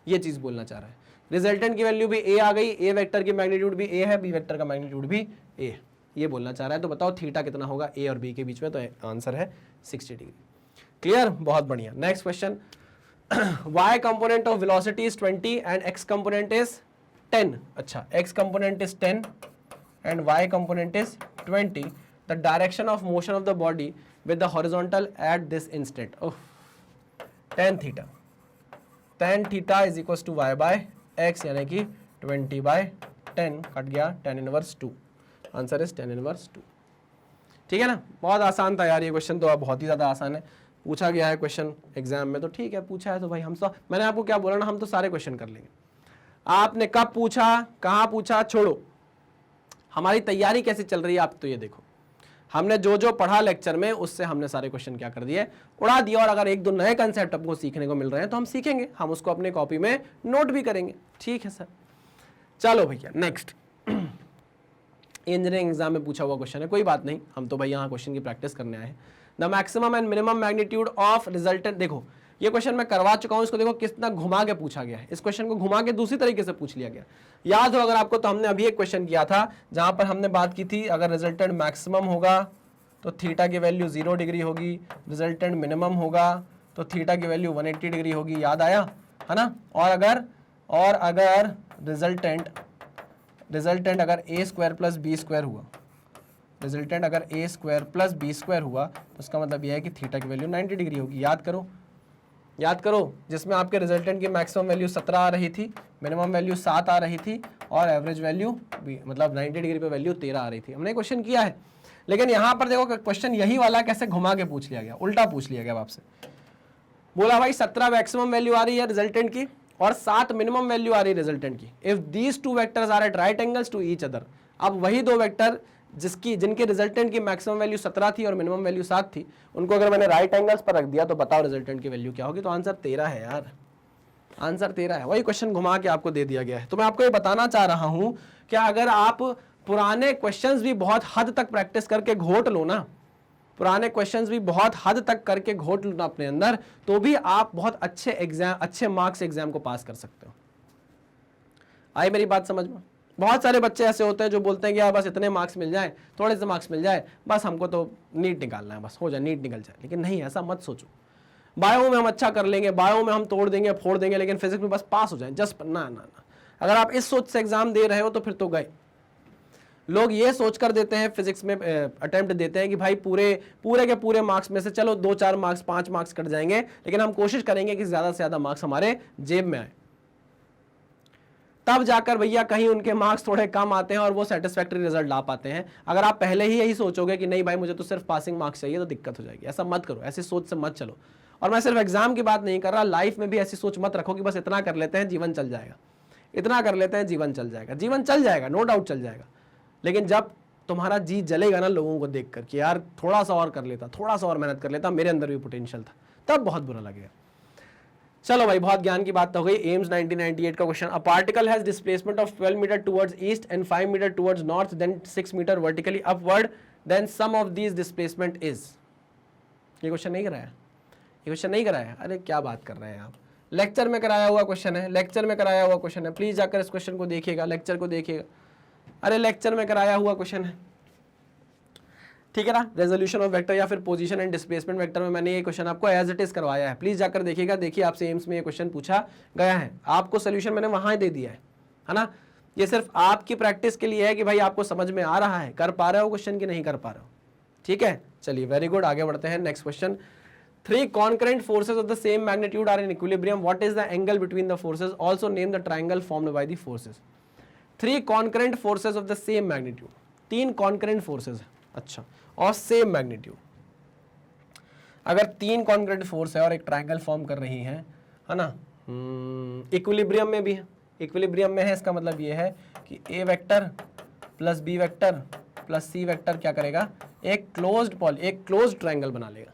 ये चीज बोलना चाह रहा है। रिजल्टेंट की वैल्यू भी a आ गई, a वेक्टर की मैग्नीट्यूड भी a है, b वेक्टर का मैग्नीट्यूड भी a है, ये बोलना चाह रहा है। तो बताओ थीटा कितना होगा a और b के बीच में, तो आंसर है 60 डिग्री। क्लियर, बहुत बढ़िया। Next question, y component of velocity is 20 and x component is 10. अच्छा, x component is 10 and y component is 20. The direction of motion of the body with the horizontal at this instant. Oh, tan theta. Tan theta is equals to y by x, यानी कि 20/10 cut गया, tan inverse 2। Answer is tan inverse 2। ठीक है ना, बहुत आसान था यार ये क्वेश्चन, तो अब बहुत ही ज़्यादा आसान है, पूछा गया है क्वेश्चन एग्जाम में, तो ठीक है, पूछा है तो भाई हम तो, मैंने आपको क्या बोला ना, हम तो सारे क्वेश्चन कर लेंगे। आपने कब पूछा, कहाँ पूछा, छोड़ो, हमारी तैयारी कैसे चल रही है आप तो ये देखो। हमने जो जो पढ़ा लेक्चर में उससे हमने सारे क्वेश्चन क्या कर दिए, उड़ा दिया। और अगर एक दो नए कंसेप्ट आपको सीखने को मिल रहे हैं तो हम सीखेंगे, हम उसको अपने कॉपी में नोट भी करेंगे। ठीक है सर, चलो भैया नेक्स्ट। इंजीनियरिंग एग्जाम में पूछा हुआ क्वेश्चन है, कोई बात नहीं, हम तो भाई यहाँ क्वेश्चन की प्रैक्टिस करने आए हैं। The maximum and minimum magnitude of resultant, देखो ये क्वेश्चन मैं करवा चुका हूं, इसको देखो कितना घुमा के पूछा गया है। इस क्वेश्चन को घुमा के दूसरी तरीके से पूछ लिया गया। याद हो अगर आपको, तो हमने अभी एक क्वेश्चन किया था जहां पर हमने बात की थी, अगर रिजल्टेंट मैक्सिमम होगा तो थीटा की वैल्यू 0 डिग्री होगी, रिजल्टेंट मिनिमम होगा तो थीटा की वैल्यू 180 डिग्री होगी। याद आया है ना। और अगर रिजल्टेंट अगर a square plus b square हुआ, रिजल्टेंट अगर a square plus b square हुआ तो उसका मतलब यह है कि थीटा की वैल्यू 90 डिग्री होगी। याद करो, जिसमें आपके रिजल्टेंट की मैक्सिमम वैल्यू 17 आ रही थी, मिनिमम वैल्यू 7 आ रही थी, और एवरेज वैल्यू भी, मतलब 90 डिग्री पे वैल्यू 13 आ रही थी। हमने क्वेश्चन किया है, लेकिन यहाँ पर देखो क्वेश्चन यही वाला कैसे घुमा के पूछ लिया गया, उल्टा पूछ लिया गया आपसे। बोला भाई 17 मैक्सिमम वैल्यू आ रही है रिजल्टेंट की और 7 मिनिमम वैल्यू आ रही है रिजल्टेंट की। If these two vectors are at right angles to each other, अब वही दो वेक्टर जिनके रिजल्टेंट की मैक्सिमम वैल्यू 17 थी और मिनिमम वैल्यू 7 थी, उनको अगर मैंने राइट एंगल्स पर रख दिया तो बताओ रिजल्टेंट की वैल्यू क्या होगी। तो आंसर 13 है यार, आंसर 13 है। वही क्वेश्चन घुमा के आपको दे दिया गया है। तो मैं आपको ये बताना चाह रहा हूं कि अगर आप पुराने क्वेश्चंस भी बहुत हद तक प्रैक्टिस करके घोट लो ना, पुराने क्वेश्चंस भी बहुत हद तक करके घोट लो ना अपने अंदर, तो भी आप बहुत अच्छे मार्क्स एग्जाम को पास कर सकते हो। आई मेरी बात समझ में। बहुत सारे बच्चे ऐसे होते हैं जो बोलते हैं कि यार बस इतने मार्क्स मिल जाए, थोड़े से मार्क्स मिल जाए, बस हमको तो नीट निकालना है, बस हो जाए, नीट निकल जाए। लेकिन नहीं, ऐसा मत सोचो। बायो में हम अच्छा कर लेंगे, बायो में हम तोड़ देंगे, फोड़ देंगे, लेकिन फिजिक्स में बस पास हो जाए, जस्ट ना। अगर आप इस सोच से एग्जाम दे रहे हो तो फिर तो गए। लोग ये सोच कर देते हैं, फिजिक्स में अटेम्प्ट देते हैं कि भाई पूरे के पूरे मार्क्स में से चलो 2-4 मार्क्स 5 मार्क्स कट जाएंगे, लेकिन हम कोशिश करेंगे कि ज्यादा से ज्यादा मार्क्स हमारे जेब में आए। तब जाकर भैया कहीं उनके मार्क्स थोड़े कम आते हैं और वो सेटिस्फैक्टरी रिजल्ट ला पाते हैं। अगर आप पहले ही यही सोचोगे कि नहीं भाई मुझे तो सिर्फ पासिंग मार्क्स चाहिए, तो दिक्कत हो जाएगी। ऐसा मत करो, ऐसी सोच से मत चलो। और मैं सिर्फ एग्जाम की बात नहीं कर रहा, लाइफ में भी ऐसी सोच मत रखो कि बस इतना कर लेते हैं जीवन चल जाएगा, इतना कर लेते हैं जीवन चल जाएगा। जीवन चल जाएगा, नो डाउट चल जाएगा, लेकिन जब तुम्हारा जी जलेगा ना लोगों को देख कर कि यार थोड़ा सा और कर लेता, थोड़ा सा और मेहनत कर लेता, मेरे अंदर भी पोटेंशियल था, तब बहुत बुरा लगेगा। चलो भाई, बहुत ज्ञान की बात हो गई। एम्स 1998 का question, a particle has displacement of 12 metre towards east and 5 metre towards north, then 6 metre vertically upward, then sum of these displacement is. ये क्वेश्चन नहीं कराया, ये क्वेश्चन नहीं कराया। अरे क्या बात कर रहे हैं आप, लेक्चर में कराया हुआ क्वेश्चन है, लेक्चर में कराया हुआ क्वेश्चन है, प्लीज जाकर इस क्वेश्चन को देखिएगा, लेक्चर को देखिएगा। अरे लेक्चर में कराया हुआ क्वेश्चन है, ठीक है ना। रेजोल्यूशन ऑफ वेक्टर या फिर पोजीशन एंड डिस्प्लेसमेंट वेक्टर में मैंने ये क्वेश्चन आपको एज इट इज करवाया है, प्लीज जाकर देखिएगा। देखिए आपसे एम्स में ये क्वेश्चन पूछा गया है, आपको सोल्यूशन मैंने वहां दे दिया है ना। ये सिर्फ आपकी प्रैक्टिस के लिए है कि भाई आपको समझ में आ रहा है, कर पा रहे हो क्वेश्चन की नहीं कर पा रहे हो, ठीक है। चलिए वेरी गुड, आगे बढ़ते हैं। Next question, 3 concurrent forces of the same magnitude are in equilibrium. What is the angle between the forces? Also name the triangle formed by the forces. 3 concurrent forces of the same magnitude. 3 concurrent forces है, अच्छा, और same magnitude. अगर 3 concurrent force है और एक triangle form कर रही है ना, इक्विलिब्रियम में भी है, इक्विलिब्रियम में है, इसका मतलब ये है कि ए vector plus B vector plus C vector क्या करेगा, एक क्लोज्ड ट्राइंगल बना लेगा,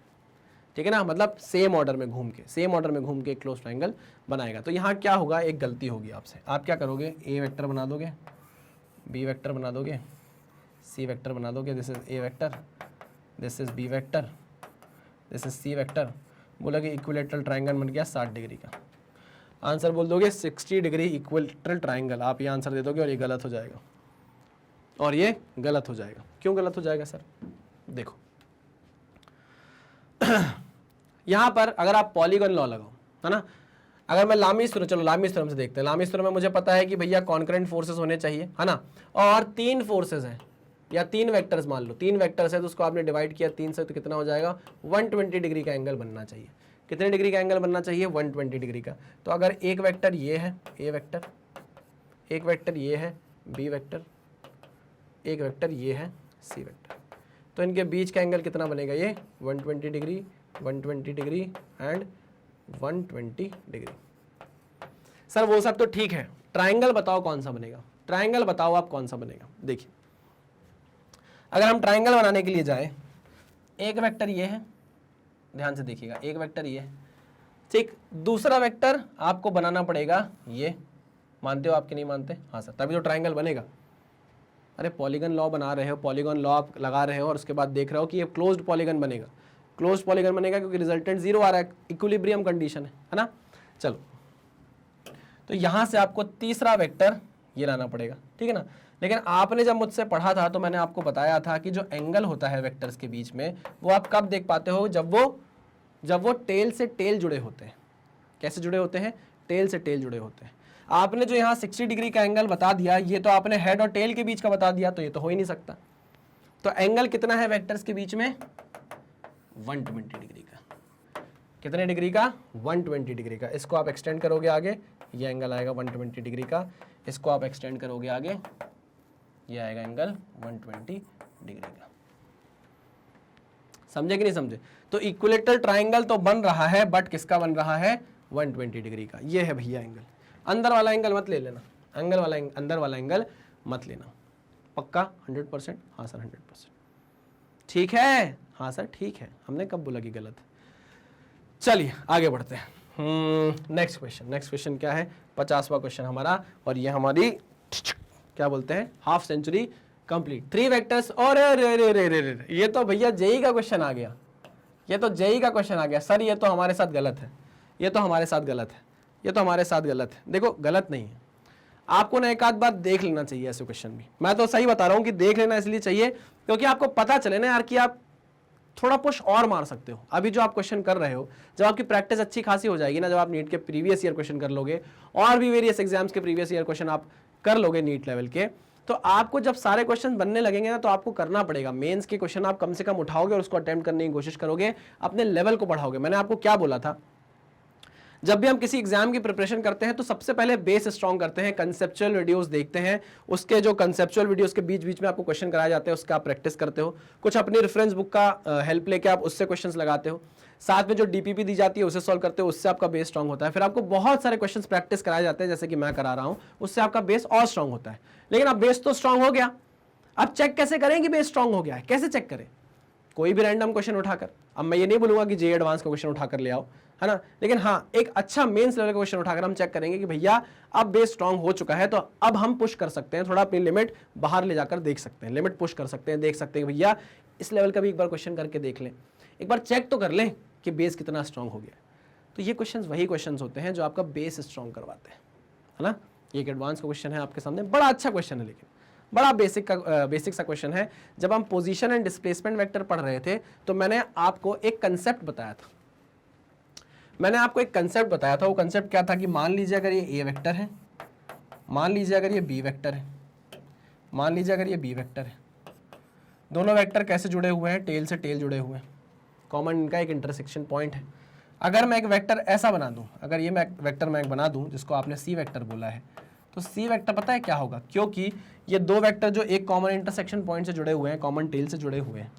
ठीक है ना। मतलब सेम ऑर्डर में घूम के, सेम ऑर्डर में घूम के एक क्लोज ट्रायंगल बनाएगा। तो यहाँ क्या होगा, एक गलती होगी आपसे। आप क्या करोगे, ए वेक्टर बना दोगे, बी वेक्टर बना दोगे, सी वेक्टर बना दोगे, this is A vector, this is B vector, this is C vector. बोला कि इक्विलेटरल ट्रायंगल बन गया 60 डिग्री का। आंसर बोल दोगे 60 डिग्री इक्विलेटरल ट्रायंगल, आप ये आंसर दे दोगे और ये गलत हो जाएगा, और ये गलत हो जाएगा। क्यों गलत हो जाएगा सर, देखो यहां पर अगर आप पॉलीगन लॉ लगाओ, है ना, अगर मैं लामीज थ्योरम, चलो लामीज थ्योरम से देखते हैं। लामीज थ्योरम में मुझे पता है कि भैया कॉन्करेंट फोर्सेस होने चाहिए, है ना, और 3 फोर्सेस हैं या 3 वेक्टर्स, मान लो 3 वेक्टर्स है तो उसको आपने डिवाइड किया 3 से, तो कितना हो जाएगा, 120 डिग्री का एंगल बनना चाहिए। कितने डिग्री का एंगल बनना चाहिए, 120 डिग्री का। तो अगर एक वेक्टर ये है ए वेक्टर, एक वेक्टर ये है बी वेक्टर, एक वेक्टर ये है सी वेक्टर, तो इनके बीच का एंगल कितना बनेगा, ये 120 degree, 120 degree and 120 degree. Sir वो सब तो ठीक है, ट्रायंगल बताओ कौन सा बनेगा, ट्रायंगल बताओ आप कौन सा बनेगा। देखिए अगर हम ट्रायंगल बनाने के लिए जाए, एक वेक्टर ये है, ध्यान से देखिएगा, एक वेक्टर ये है, ठीक। दूसरा वेक्टर आपको बनाना पड़ेगा ये, मानते हो आप कि नहीं मानते, हाँ सर, तभी तो ट्रायंगल बनेगा। अरे पॉलीगन लॉ बना रहे हो, पॉलीगन लॉ आप लगा रहे हो और उसके बाद देख रहे हो कि ये क्लोज्ड पॉलीगन बनेगा, क्लोज्ड पॉलीगन बनेगा क्योंकि रिजल्टेंट 0 आ रहा है, इक्विलिब्रियम कंडीशन है ना। चलो तो यहां से आपको तीसरा वेक्टर ये लाना पड़ेगा, ठीक है ना। लेकिन आपने जब मुझसे पढ़ा था तो मैंने आपको बताया था कि जो एंगल होता है वेक्टर्स के बीच में, वो आप कब देख पाते हो, जब वो टेल से टेल जुड़े होते हैं। कैसे जुड़े होते हैं, टेल से टेल जुड़े होते हैं। आपने जो यहाँ 60 डिग्री का एंगल बता दिया, ये तो आपने हेड और टेल के बीच का बता दिया, तो ये तो हो ही नहीं सकता। तो एंगल कितना है वेक्टर्स के बीच में, 120 डिग्री का। कितने डिग्री का, 120 डिग्री का। इसको आप एक्सटेंड करोगे आगे, ये एंगल आएगा 120 डिग्री का। इसको आप एक्सटेंड करोगे आगे, ये आएगा एंगल 120 डिग्री का। समझे कि नहीं समझे। तो इक्विलेटरल ट्रायंगल तो बन रहा है, बट किसका बन रहा है, 120 डिग्री का। ये है भैया एंगल। अंदर वाला एंगल मत ले लेना, अंदर वाला एंगल मत लेना। पक्का 100%, हाँ सर 100%। ठीक है, हाँ सर ठीक है, हमने कब बोला कि गलत है। चलिए आगे बढ़ते हैं। नेक्स्ट क्वेश्चन क्या है, 50वां क्वेश्चन हमारा, और ये हमारी क्या बोलते हैं, हाफ सेंचुरी कंप्लीट। 3 वेक्टर्स, और ये तो भैया जेई का क्वेश्चन आ गया, ये तो जेई का क्वेश्चन आ गया। सर ये तो हमारे साथ गलत है, ये तो हमारे साथ गलत है, ये तो हमारे साथ गलत है। देखो गलत नहीं है, आपको ना एक आध बात देख लेना चाहिए ऐसे क्वेश्चन भी। मैं तो सही बता रहा हूं कि देख लेना इसलिए चाहिए क्योंकि आपको पता चले ना यार कि आप थोड़ा पुश और मार सकते हो। अभी जो आप क्वेश्चन कर रहे हो, जब आपकी प्रैक्टिस अच्छी खासी हो जाएगी ना, जब आप नीट के प्रीवियस ईयर क्वेश्चन कर लोगे और भी वेरियस एग्जाम्स के प्रीवियस ईयर क्वेश्चन आप कर लोगे नीट लेवल के, तो आपको जब सारे क्वेश्चन बनने लगेंगे ना, तो आपको करना पड़ेगा। मेंस के क्वेश्चन आप कम से कम उठाओगे और उसको अटेम्प्ट करने की कोशिश करोगे, अपने लेवल को बढ़ाओगे। मैंने आपको क्या बोला था, जब भी हम किसी एग्जाम की प्रिपरेशन करते हैं तो सबसे पहले बेस स्ट्रॉन्ग करते हैं, कंसेप्चुअल वीडियोस देखते हैं, उसके जो कंसेप्चुअल वीडियोस के बीच बीच में आपको क्वेश्चन कराए जाते हैं, उसका आप प्रैक्टिस करते हो, कुछ अपनी रेफरेंस बुक का हेल्प लेके आप उससे क्वेश्चंस लगाते हो, साथ में जो डीपीपी दी जाती है उसे सॉल्व करते हो, उससे आपका बेस स्ट्रॉन्ग होता है। फिर आपको बहुत सारे क्वेश्चंस प्रैक्टिस कराए जाते हैं, जैसे कि मैं करा रहा हूँ, उससे आपका बेस और स्ट्रॉन्ग होता है। लेकिन अब बेस तो स्ट्रॉन्ग हो गया, अब चेक कैसे करें कि बेस स्ट्रांग हो गया है, कैसे चेक करें? कोई भी रैंडम क्वेश्चन उठाकर। अब मैं ये नहीं बोलूंगा कि जे एडवांस का क्वेश्चन उठाकर ले आओ, है ना, लेकिन हाँ एक अच्छा मेंस लेवल का क्वेश्चन उठाकर हम चेक करेंगे कि भैया अब बेस स्ट्रांग हो चुका है, तो अब हम पुश कर सकते हैं, थोड़ा अपनी लिमिट बाहर ले जाकर देख सकते हैं, लिमिट पुश कर सकते हैं, देख सकते हैं भैया इस लेवल का भी एक बार क्वेश्चन करके देख लें, एक बार चेक तो कर लें कि बेस कितना स्ट्रांग हो गया। तो ये क्वेश्चन वही क्वेश्चन होते हैं जो आपका बेस स्ट्रांग करवाते हैं, है ना। ये एक एडवांस का क्वेश्चन है आपके सामने, बड़ा अच्छा क्वेश्चन है, लेकिन बड़ा बेसिक सा क्वेश्चन है। जब हम पोजीशन एंड डिस्प्लेसमेंट वेक्टर पढ़ रहे थे तो मैंने आपको एक कंसेप्ट बताया था, वो कंसेप्ट क्या था कि मान लीजिए अगर ये ए वेक्टर है, मान लीजिए अगर ये बी वेक्टर है, मान लीजिए अगर ये बी वेक्टर है, दोनों वेक्टर कैसे जुड़े हुए हैं? टेल से टेल जुड़े हुए हैं, कॉमन इनका एक इंटरसेक्शन पॉइंट है। अगर मैं एक वेक्टर ऐसा बना दूं, अगर ये वेक्टर मैं एक बना दूं जिसको आपने सी वेक्टर बोला है, तो सी वेक्टर पता है क्या होगा? क्योंकि ये दो वेक्टर जो एक कॉमन इंटरसेक्शन पॉइंट से जुड़े हुए हैं, कॉमन टेल से जुड़े हुए हैं,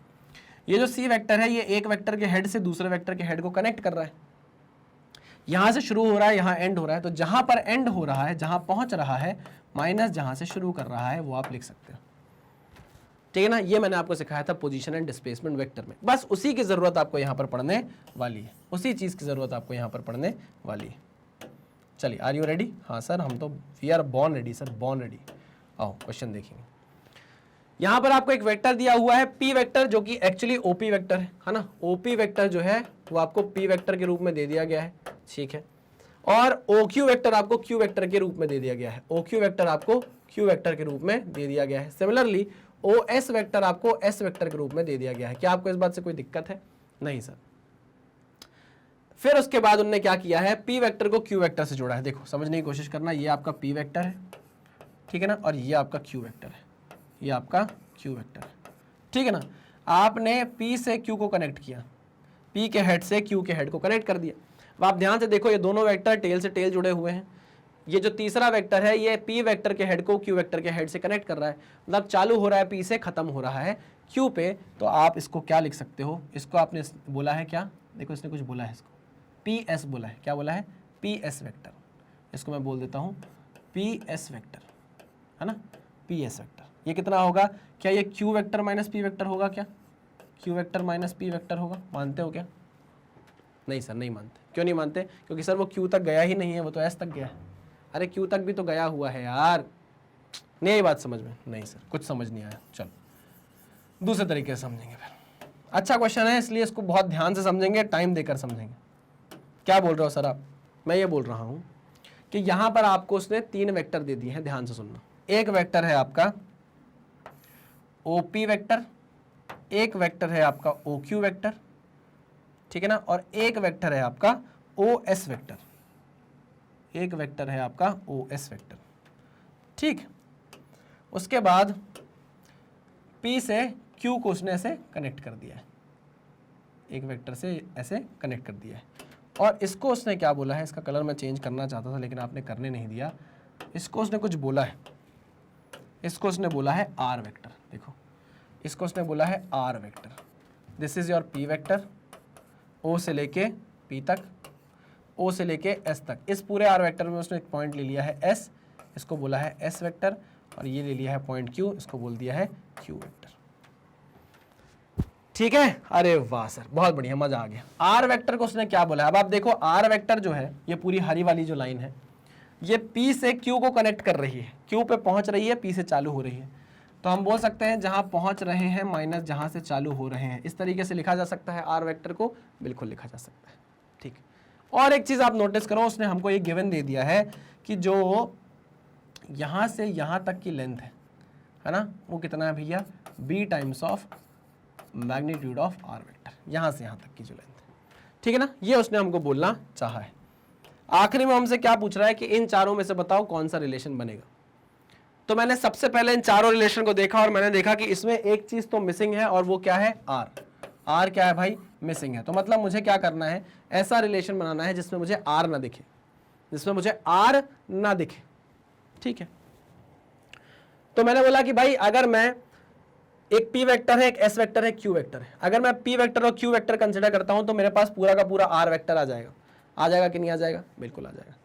ये जो सी वेक्टर है ये एक वेक्टर के हेड से दूसरे वेक्टर के हेड को कनेक्ट कर रहा है। यहां से शुरू हो रहा है, यहां एंड हो रहा है, तो जहां पर एंड हो रहा है, जहां पहुंच रहा है, माइनस जहां से शुरू कर रहा है, वो आप लिख सकते हो, ठीक है ना। ये मैंने आपको सिखाया था पोजीशन एंड डिस्प्लेसमेंट वेक्टर में, बस उसी की जरूरत आपको यहां पर पढ़ने वाली है, उसी चीज की जरूरत आपको यहां पर पढ़ने वाली है। चलिए, आर यू रेडी? हाँ सर, हम तो we are born ready sir, born ready. आओ क्वेश्चन देखेंगे। यहां पर आपको एक वेक्टर दिया हुआ है पी वेक्टर, जो कि एक्चुअली ओपी वेक्टर है ना। ओपी वेक्टर जो है वो आपको पी वेक्टर के रूप में दे दिया गया है, ठीक है। और ओ क्यू वेक्टर आपको क्यू वेक्टर के रूप में दे दिया गया है, ओ क्यू वेक्टर आपको क्यू वेक्टर के रूप में दे दिया गया है। सिमिलरली ओ एस वेक्टर आपको एस वेक्टर के रूप में दे दिया गया है। क्या आपको इस बात से कोई दिक्कत है? नहीं सर। फिर उसके बाद उन्होंने क्या किया है, पी वेक्टर को क्यू वेक्टर से जोड़ा है। देखो समझने की कोशिश करना, ये आपका पी वेक्टर है, ठीक है ना, और ये आपका क्यू वेक्टर है, ये आपका क्यू वेक्टर है, ठीक है ना। आपने पी से क्यू को कनेक्ट किया, पी के हेड से क्यू के हेड को कनेक्ट कर दिया। अब आप ध्यान से देखो, ये दोनों वेक्टर टेल से टेल जुड़े हुए हैं। ये जो तीसरा वेक्टर है ये पी वेक्टर के हेड को क्यू वेक्टर के हेड से कनेक्ट कर रहा है, मतलब चालू हो रहा है पी से, खत्म हो रहा है क्यू पे। तो आप इसको क्या लिख सकते हो? इसको आपने बोला है क्या? देखो इसने कुछ बोला है, इसको पी एस बोला है। क्या बोला है? P S vector. इसको मैं बोल देता हूँ पी एस वेक्टर, है ना, पी एस वेक्टर। ये कितना होगा? क्या ये Q vector minus P vector होगा? क्या Q vector minus P vector होगा? मानते हो क्या? नहीं सर, नहीं मानते। क्यों नहीं मानते? क्योंकि सर वो क्यू तक गया ही नहीं है, वो तो एस तक गया है। अरे क्यू तक भी तो गया हुआ है यार, नहीं ये बात समझ में? नहीं सर, कुछ समझ नहीं आया। चलो दूसरे तरीके से समझेंगे फिर। अच्छा क्वेश्चन है, इसलिए इसको बहुत ध्यान से समझेंगे, टाइम देकर समझेंगे। क्या बोल रहे हो सर आप? मैं ये बोल रहा हूँ कि यहाँ पर आपको उसने तीन वेक्टर दे दिए हैं, ध्यान से सुनना। एक वेक्टर है आपका ओपी वेक्टर, एक वेक्टर है आपका ओक्यू वेक्टर, ठीक है ना, और एक वेक्टर है आपका ओ एस वेक्टर, एक वेक्टर है आपका ओ एस वेक्टर, ठीक। उसके बाद P से Q को उसने ऐसे कनेक्ट कर दिया है, एक वेक्टर से ऐसे कनेक्ट कर दिया है। और इसको उसने क्या बोला है? इसका कलर मैं चेंज करना चाहता था लेकिन आपने करने नहीं दिया। इसको उसने कुछ बोला है, इसको उसने बोला है R वेक्टर। देखो इसको उसने बोला है R vector. This is your P vector, O से लेके P तक, O से लेके S तक। इस पूरे R वेक्टर में उसने एक पॉइंट ले लिया है S, इसको बोला है S वेक्टर, और ये ले लिया है पॉइंट Q, इसको बोल दिया है Q वेक्टर, ठीक है। अरे वाह सर, बहुत बढ़िया, मजा आ गया। R वेक्टर को उसने क्या बोला है? अब आप देखो R वेक्टर जो है, ये पूरी हरी वाली जो लाइन है, ये P से Q को कनेक्ट कर रही है, Q पे पहुंच रही है, P से चालू हो रही है। तो हम बोल सकते हैं जहां पहुंच रहे हैं माइनस जहां से चालू हो रहे हैं। इस तरीके से लिखा जा सकता है R वेक्टर को, बिल्कुल लिखा जा सकता है, ठीक। और एक चीज आप नोटिस करो, उसने हमको ये गिवन दे दिया है कि जो यहां से यहां तक की लेंथ है ना, वो कितना है भैया? b times of magnitude of R vector, यहां से यहां तक की जो लेंथ है, ठीक है ना। ये उसने हमको बोलना चाहा है। आखिरी में हमसे क्या पूछ रहा है कि इन चारों में से बताओ कौन सा रिलेशन बनेगा। तो मैंने सबसे पहले इन चारों रिलेशन को देखा और मैंने देखा कि इसमें एक चीज तो मिसिंग है, और वो क्या है? R क्या है भाई? मिसिंग है। तो मतलब मुझे क्या करना है? ऐसा रिलेशन बनाना है जिसमें मुझे R ना दिखे, जिसमें मुझे R ना दिखे, ठीक है। तो मैंने बोला कि भाई अगर मैं एक P वेक्टर है, एक S वेक्टर है, Q वेक्टर है, अगर मैं P वेक्टर और Q वेक्टर कंसिडर करता हूं तो मेरे पास पूरा का पूरा R वेक्टर आ जाएगा। आ जाएगा कि नहीं आ जाएगा? बिल्कुल आ जाएगा।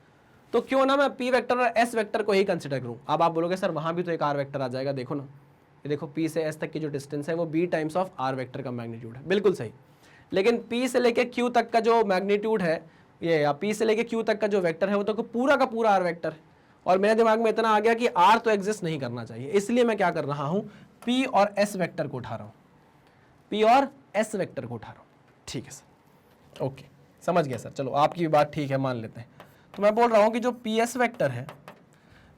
तो क्यों ना मैं P वेक्टर और S वेक्टर को ही कंसिडर करूं। अब आप बोलोगे सर वहां भी तो एक R वेक्टर आ जाएगा, देखो ना ये देखो P से S तक की जो डिस्टेंस है वो B times of R vector का मैग्नीट्यूड है, बिल्कुल सही। लेकिन P से लेके Q तक का जो मैग्नीट्यूड है ये, या P से लेके Q तक का जो वेक्टर है वो तो पूरा का पूरा R वेक्टर है, और मेरे दिमाग में इतना आ गया कि R तो एग्जिस्ट नहीं करना चाहिए, इसलिए मैं क्या कर रहा हूं, P और S वेक्टर को उठा रहा हूं, P और S वेक्टर को उठा रहा हूं। ठीक है सर, ओके, समझ गया सर। चलो आपकी भी बात ठीक है, मान लेते हैं। तो मैं बोल रहा हूं कि जो PS वेक्टर है,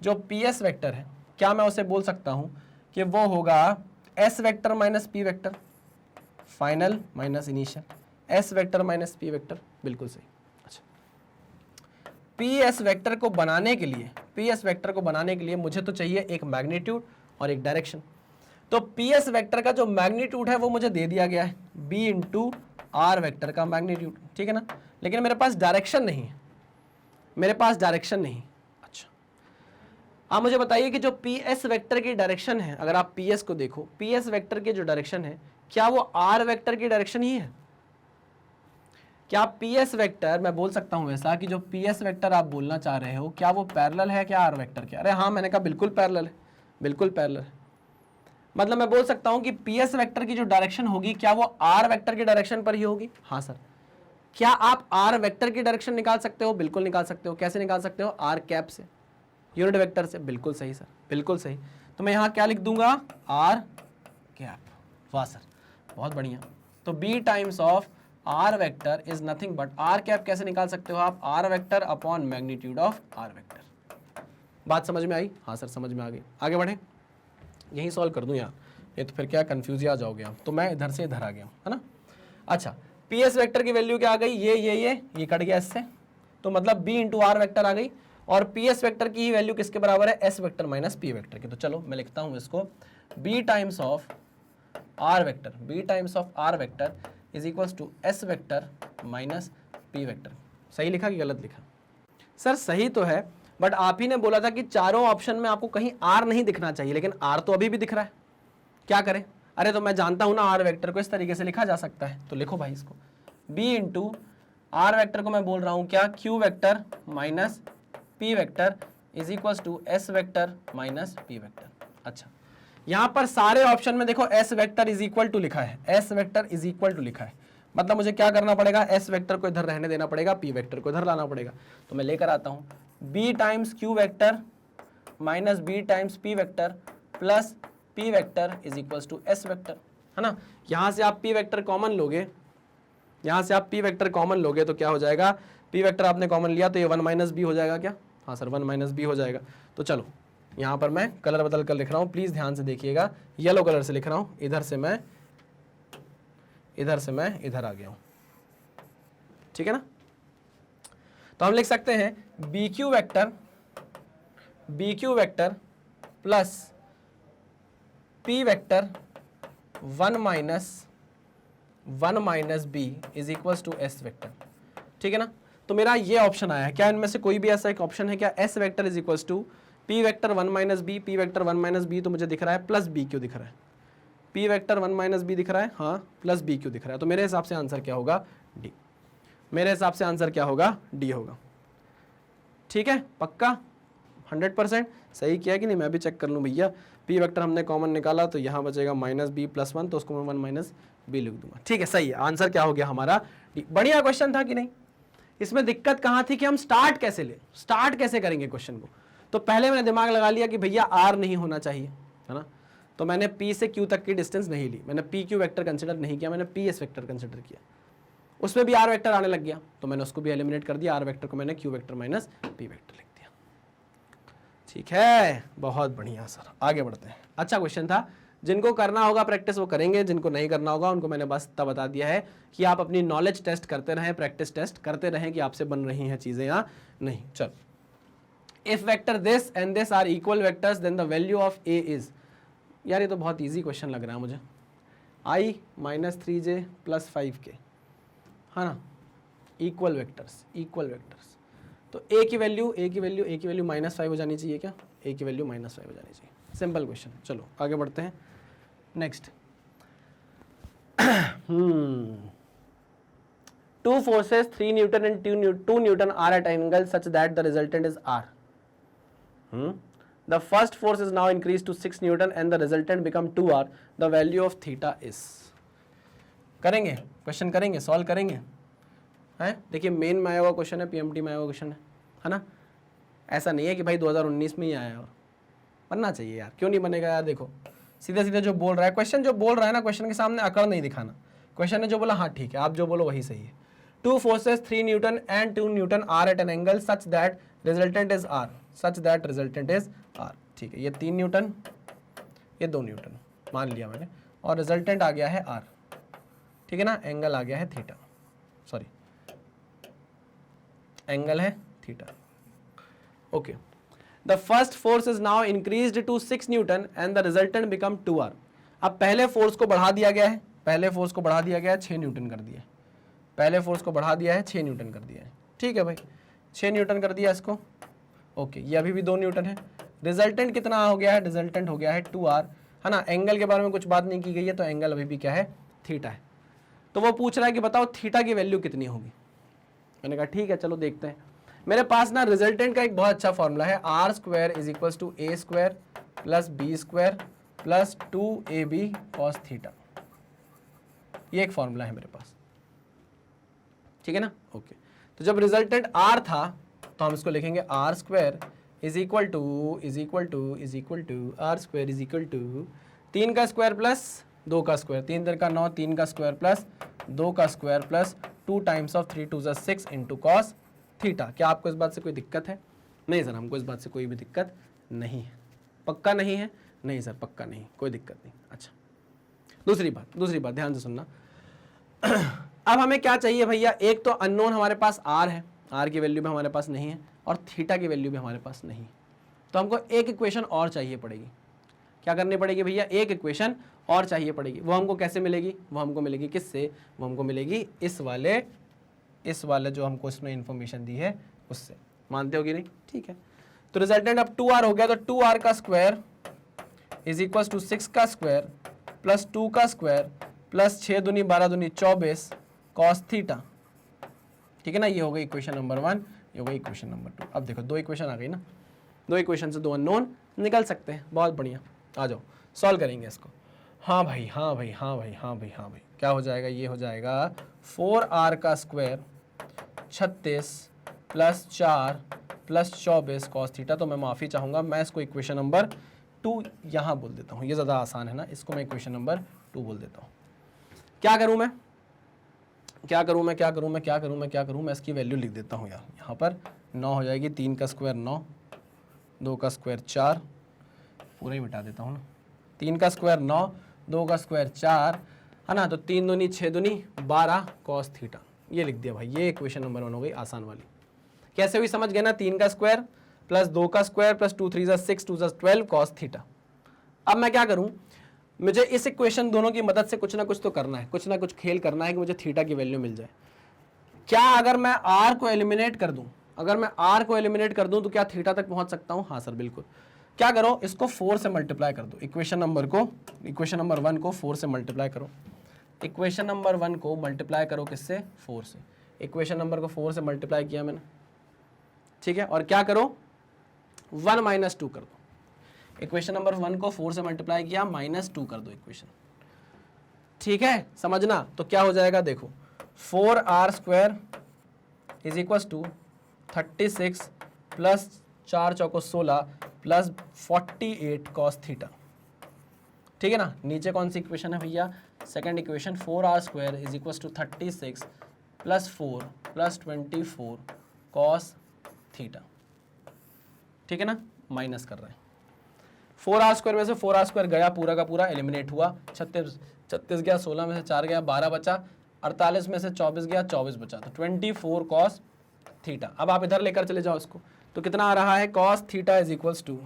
जो PS वेक्टर है, क्या मैं उसे बोल सकता हूं कि वो होगा S vector minus P vector, final minus initial, S vector minus P vector, बिल्कुल सही। अच्छा, PS वेक्टर को बनाने के लिए, PS वेक्टर को बनाने के लिए मुझे तो चाहिए एक मैग्नीट्यूड और एक डायरेक्शन। तो PS वेक्टर का जो मैग्नीट्यूड है वो मुझे दे दिया गया है, B इंटू R वेक्टर का मैग्नीट्यूड, ठीक है ना। लेकिन मेरे पास डायरेक्शन नहीं है, मेरे पास डायरेक्शन नहीं। अच्छा, आप मुझे बताइए कि जो PS वेक्टर की डायरेक्शन है, अगर आप PS को देखो, PS वेक्टर की जो डायरेक्शन है, क्या वो R वेक्टर की डायरेक्शन ही है? क्या PS वेक्टर, मैं बोल सकता हूं ऐसा कि जो PS वेक्टर आप बोलना चाह रहे हो, क्या वो पैरेलल है क्या R वेक्टर के? अरे हाँ, मैंने कहा बिल्कुल पैरेलल है, बिल्कुल पैरेलल है। मतलब मैं बोल सकता हूं कि PS वेक्टर की जो डायरेक्शन होगी, क्या वो R वेक्टर की डायरेक्शन पर ही होगी? हाँ सर। क्या आप R वेक्टर की डायरेक्शन निकाल सकते हो? बिल्कुल निकाल सकते हो। कैसे निकाल सकते हो? R कैप से, यूनिट वेक्टर से। बिल्कुल सही सर, बिल्कुल सही। तो मैं यहाँ क्या लिख दूंगा? R cap. वाह सर, बहुत बढ़िया। तो B times of R vector is nothing but, R cap कैसे निकाल सकते हो आप? R vector upon magnitude of R vector. बात समझ में आई? हाँ सर, समझ में आ गई। आगे बढ़े, यही सॉल्व कर दूं यार, ये तो फिर क्या कंफ्यूज आ जाओगे आप। तो मैं इधर से इधर आ गया हूं, है ना। अच्छा, PS वेक्टर की वैल्यू क्या आ गई? ये कट गया इससे, तो मतलब B इंटू R वेक्टर आ गई। और PS वेक्टर की वैल्यू किसके बराबर है? S vector minus P vector की। तो चलो मैं लिखता हूं इसको, B times of R vector, B times of R vector is equals to S vector minus P vector. सही लिखा कि गलत लिखा? सर सही तो है, बट आप ही ने बोला था कि चारों ऑप्शन में आपको कहीं R नहीं दिखना चाहिए, लेकिन R तो अभी भी दिख रहा है, क्या करें? अरे तो मैं जानता हूं ना, R वेक्टर को इस तरीके से लिखा जा सकता है। तो लिखो भाई इसको, B इंटू R वेक्टर को मैं बोल रहा हूं क्या? Q vector minus P vector is equals to S vector minus P vector. अच्छा, यहां पर सारे ऑप्शन में देखो S vector is equal to लिखा है, S vector is equal to लिखा है, मतलब मुझे क्या करना पड़ेगा? S वेक्टर को इधर रहने देना पड़ेगा, P वेक्टर को इधर लाना पड़ेगा। तो मैं लेकर आता हूं, B times Q vector minus B times P vector plus P vector is equals to S vector, है ना। यहां से आप P वेक्टर कॉमन लोगे, यहां से आप P वेक्टर कॉमन लोगे तो क्या हो जाएगा? P वेक्टर आपने कॉमन लिया तो ये 1 माइनस बी हो जाएगा क्या? हाँ सर, 1 माइनस बी हो जाएगा। तो चलो यहाँ पर मैं कलर बदल कर लिख रहा हूँ, प्लीज ध्यान से देखिएगा, येलो कलर से लिख रहा हूँ। इधर से मैं इधर आ गया हूँ, ठीक है ना। तो हम लिख सकते हैं BQ vector plus P vector 1 minus B is equals to S vector, ठीक है ना। तो मेरा ये ऑप्शन आया है, क्या इनमें से कोई भी ऐसा एक ऑप्शन है क्या? S vector is equals to P vector 1 minus B, P vector 1 minus B तो मुझे दिख रहा है, प्लस B क्यों दिख रहा है? P वेक्टर 1 माइनस बी दिख रहा है, हाँ, प्लस B क्यों दिख रहा है? तो मेरे हिसाब से आंसर क्या होगा? D। मेरे हिसाब से आंसर क्या होगा? D होगा। ठीक है, पक्का 100% सही किया कि नहीं? मैं भी चेक कर लूँ भैया। P वेक्टर हमने कॉमन निकाला तो यहाँ बचेगा माइनस बी प्लस 1, तो उसको मैं 1 माइनस बी लिख दूंगा। ठीक है, सही है, आंसर क्या हो गया हमारा? D। बढ़िया क्वेश्चन था कि नहीं? इसमें दिक्कत कहाँ थी कि हम स्टार्ट कैसे करेंगे क्वेश्चन को। तो पहले मैंने दिमाग लगा लिया कि भैया R नहीं होना चाहिए, है ना। तो मैंने P से Q तक की डिस्टेंस नहीं ली, मैंने PQ वेक्टर कंसिडर नहीं किया, मैंने PS वेक्टर कंसिडर किया। उसमें भी R वेक्टर आने लग गया तो मैंने उसको भी एलिमिनेट कर दिया, R वेक्टर को मैंने Q vector minus P vector लिख दिया। ठीक है, बहुत बढ़िया सर, आगे बढ़ते हैं। अच्छा क्वेश्चन था, जिनको करना होगा प्रैक्टिस वो करेंगे, जिनको नहीं करना होगा उनको मैंने बस इतना बता दिया है कि आप अपनी नॉलेज टेस्ट करते रहें, प्रैक्टिस टेस्ट करते रहें कि आपसे बन रही हैं चीजें या नहीं। चलो, if vector this and this are equal vectors then the value of A is. यार ये तो बहुत इजी क्वेश्चन लग रहा है मुझे। I minus 3j plus 5k, है ना, इक्वल वेक्टर्स। तो a की वैल्यू माइनस 5 हो जानी चाहिए क्या? a की वैल्यू माइनस 5 हो जानी चाहिए। Simple question. चलो आगे बढ़ते हैं। Next, 2 forces 3 Newton and 2 Newton are at angle such that the resultant is R. The first force is now increase to 6 newton and the resultant become 2r, the value of theta is. करेंगे question, करेंगे solve करेंगे है। देखिए main में आया हुआ question है, PMT में आया हुआ क्वेश्चन है ना। ऐसा नहीं है कि भाई 2019 में ही आया, और बनना चाहिए यार, क्यों नहीं बनेगा यार। देखो सीधे सीधे जो बोल रहा है क्वेश्चन, जो बोल रहा है ना क्वेश्चन के सामने अकड़ नहीं दिखाना। क्वेश्चन ने जो बोला हाँ ठीक है, आप जो बोलो वही सही है। 2 forces 3 newton and 2 newton are at an angle such that resultant is R, such that resultant is R. ठीक है, ये 3 न्यूटन, ये 2 न्यूटन मान लिया मैंने, और रिजल्टेंट आ गया है आर। ठीक है ना, एंगल आ गया है थीटा, सॉरी एंगल है theta. Okay, the first force is now increased to 6 newton and the resultant become 2r। अब पहले फोर्स को बढ़ा दिया गया है, पहले फोर्स को बढ़ा दिया गया है 6 न्यूटन कर दिया है, पहले फोर्स को बढ़ा दिया है 6 न्यूटन कर दिया है। ठीक है भाई, 6 न्यूटन कर दिया इसको। ओके, ये अभी भी 2 न्यूटन है। रिजल्टेंट कितना हो गया है, रिजल्टेंट हो गया है 2r, है ना। एंगल के बारे में कुछ बात नहीं की गई है, तो एंगल अभी भी क्या है, थीटा है। तो वो पूछ रहा है कि बताओ थीटा की वैल्यू कितनी होगी। मैंने कहा ठीक है चलो देखते हैं। मेरे पास ना रिजल्टेंट का एक बहुत अच्छा फॉर्मूला है, R square is equal to A square plus B square plus 2ab cos theta. ये एक फॉर्मूला है मेरे पास, ठीक है ना। ओके, तो जब रिजल्टेंट आर था तो हम इसको लिखेंगे R square is equal to R square is equal to 3 का स्क्वायर प्लस 2 का स्क्वायर, 3 3 का 9, 3 का स्क्वायर प्लस 2 का square plus 2 times of 3 2 6 into cos theta. क्या आपको इस बात से कोई दिक्कत है? नहीं सर, हमको इस बात से कोई भी दिक्कत नहीं है। पक्का नहीं है? नहीं सर पक्का नहीं, कोई दिक्कत नहीं। अच्छा, दूसरी बात ध्यान से सुनना। अब हमें क्या चाहिए भैया, एक तो अननोन हमारे पास आर है, आर की वैल्यू भी हमारे पास नहीं है, और थीटा की वैल्यू भी हमारे पास नहीं है। तो हमको एक इक्वेशन और चाहिए पड़ेगी। क्या करनी पड़ेगी भैया, एक इक्वेशन और चाहिए पड़ेगी। वो हमको कैसे मिलेगी, वो हमको मिलेगी किससे, वो हमको मिलेगी इस वाले जो हमको इसमें इंफॉर्मेशन दी है उससे। मानते हो कि नहीं? ठीक है, तो रिजल्टेंट अब 2r हो गया, तो 2r का स्क्वायर इज इक्वल टू 6 का स्क्वायर प्लस 2 का स्क्वायर प्लस 6 दूनी 12 दूनी 24 कॉस थीटा। ठीक है ना, ये हो गई इक्वेशन नंबर 1, ये हो गई इक्वेशन नंबर 2। अब देखो 2 इक्वेशन आ गई ना, 2 इक्वेशन से 2 अननोन निकल सकते हैं। बहुत बढ़िया, आ जाओ सॉल्व करेंगे इसको। हाँ भाई, क्या हो जाएगा, ये हो जाएगा 4r का square 36 plus 4 plus 24 cos theta. तो मैं माफ़ी चाहूँगा, मैं इसको इक्वेशन नंबर 2 यहाँ बोल देता हूँ, ये ज़्यादा आसान है ना, इसको मैं इक्वेशन नंबर 2 बोल देता हूँ। क्या करूँ मैं इसकी वैल्यू लिख देता हूँ यार। यहाँ पर 9 हो जाएगी, 3 का स्क्वायर 9, 2 का स्क्वायर 4, पूरा ही मिटा देता हूँ ना, 3 का स्क्वायर 9, 2 का स्क्वायर 4, है ना। तो 3 दूनी 6 दूनी 12 कॉस थीटा, ये लिख दिया भाई। ये इक्वेशन नंबर 1 हो गई आसान वाली। कैसे हुई समझ गए ना, 3 का स्क्वायर प्लस 2 का स्क्वायर प्लस 2 3 6 2 12 कॉस थीटा। अब मैं क्या करूं, मुझे इस इक्वेशन दोनों की मदद से कुछ ना कुछ तो करना है, कुछ ना कुछ खेल करना है कि मुझे थीटा की वैल्यू मिल जाए। क्या अगर मैं आर को एलिमिनेट कर दूं, तो क्या थीटा तक पहुंच सकता हूं? हाँ सर बिल्कुल। क्या करो, इसको 4 से मल्टीप्लाई कर दो। इक्वेशन नंबर 1 को 4 से मल्टीप्लाई करो। इक्वेशन नंबर 1 को मल्टीप्लाई करो किससे? 4 से। इक्वेशन नंबर को 4 से मल्टीप्लाई किया मैंने, ठीक है। और क्या करो, 1 माइनस 2 कर दो। इक्वेशन नंबर 1 को 4 से मल्टीप्लाई किया, -2 कर दो इक्वेशन, ठीक है। समझना, तो क्या हो जाएगा देखो, 4r square is equal to 36 plus 4 चौको 16 प्लस 48 कॉस थीटा। ठीक है ना। नीचे कौन सी इक्वेशन है भैया, second equation, 4r square is equal to 36 plus 4 plus 24 cos theta. ठीक है ना, माइनस कर रहे हैं। 4r स्क्वायर में से 4r स्क्वायर गया, पूरा का पूरा एलिमिनेट हुआ। 36 गया, 16 में से 4 गया, 12 बचा। 48 में से 24 गया, 24 बचा, तो 24 कॉस थीटा। अब आप इधर लेकर चले जाओ इसको, तो कितना आ रहा है, cos theta is equals to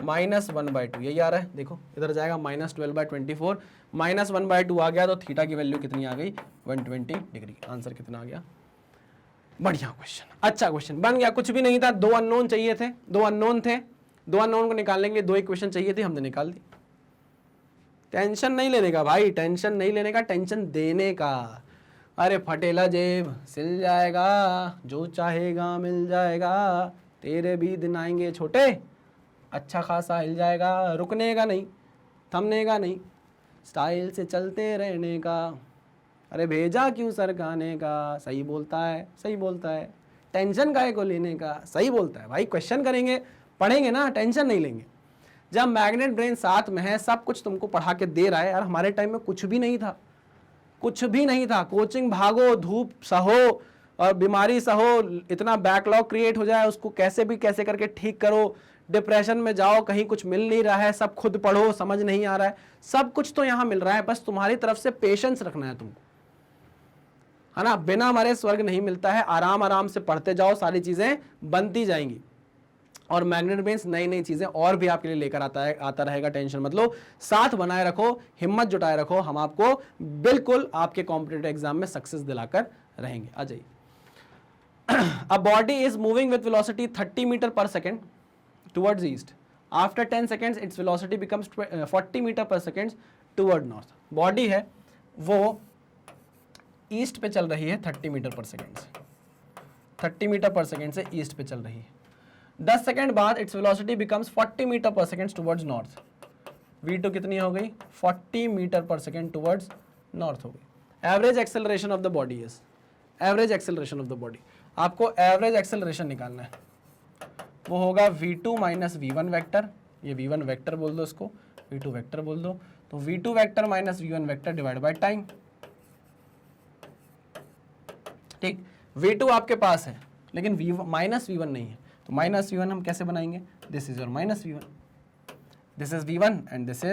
-1/2, यही आ रहा है। देखो इधर जाएगा -12/24, -1/2 आ गया, तो थीटा की वैल्यू कितनी आ गई, 120 डिग्री। आंसर कितना आ गया? बढ़िया क्वेश्चन, अच्छा क्वेश्चन बन गया। कुछ भी नहीं था, 2 अननोन चाहिए थे, 2 अननोन थे, 2 अननोन को निकालने के लिए 2 इक्वेशन चाहिए थे, हमने निकाल दी। टेंशन नहीं लेने का भाई, टेंशन नहीं लेने का, टेंशन देने का। अरे फटेला जेब सिल जाएगा, जो चाहेगा मिल जाएगा, तेरे भी दिन आएंगे छोटे अच्छा खासा हिल जाएगा, रुकने का नहीं, थमने का नहीं, स्टाइल से चलते रहने का। अरे भेजा क्यों सरकाने का, सही बोलता है, सही बोलता है। टेंशन काहे को लेने का, सही बोलता है भाई। क्वेश्चन करेंगे, पढ़ेंगे ना, टेंशन नहीं लेंगे। जब मैग्नेट ब्रेन साथ में है, सब कुछ तुमको पढ़ा के दे रहा है। यार हमारे टाइम में कुछ भी नहीं था, कुछ भी नहीं था। कोचिंग भागो, धूप सहो और बीमारी सहो, इतना बैकलॉग क्रिएट हो जाए, उसको कैसे भी कैसे करके ठीक करो। डिप्रेशन में जाओ, कहीं कुछ मिल नहीं रहा है, सब खुद पढ़ो, समझ नहीं आ रहा है। सब कुछ तो यहाँ मिल रहा है, बस तुम्हारी तरफ से पेशेंस रखना है तुमको, है ना। बिना मरे स्वर्ग नहीं मिलता है। आराम आराम से पढ़ते जाओ, सारी चीजें बनती जाएंगी। और मैग्नेट ब्रेन्स नई नई चीजें और भी आपके लिए लेकर आता रहेगा। टेंशन मत लो, साथ बनाए रखो, हिम्मत जुटाए रखो। हम आपको बिल्कुल आपके कॉम्पिटिटिव एग्जाम में सक्सेस दिलाकर रहेंगे। आ जाइए। A body is moving with velocity 30 meter per second towards east. After 10 seconds, its velocity becomes 40 meter per second toward north. Body है वो ईस्ट पे चल रही है 30 मीटर पर सेकेंड से, 30 मीटर पर सेकेंड से ईस्ट पे चल रही है। 10 सेकेंड बाद its velocity becomes 40 metre per second towards north. v2 कितनी हो गई? 40 metre per second towards north हो गई। Average acceleration of the body is, average acceleration of the body, आपको एवरेज एक्सेलरेशन निकालना है। वो होगा v2 माइनस v1 वेक्टर, ये v1 वेक्टर बोल दो, इसको v2 वेक्टर बोल दो। तो v2 vector minus v1 vector divide by time. ठीक, v2 आपके पास है लेकिन माइनस v1 नहीं है, तो माइनस v1 हम कैसे बनाएंगे? This is your minus v1, this is v1 and this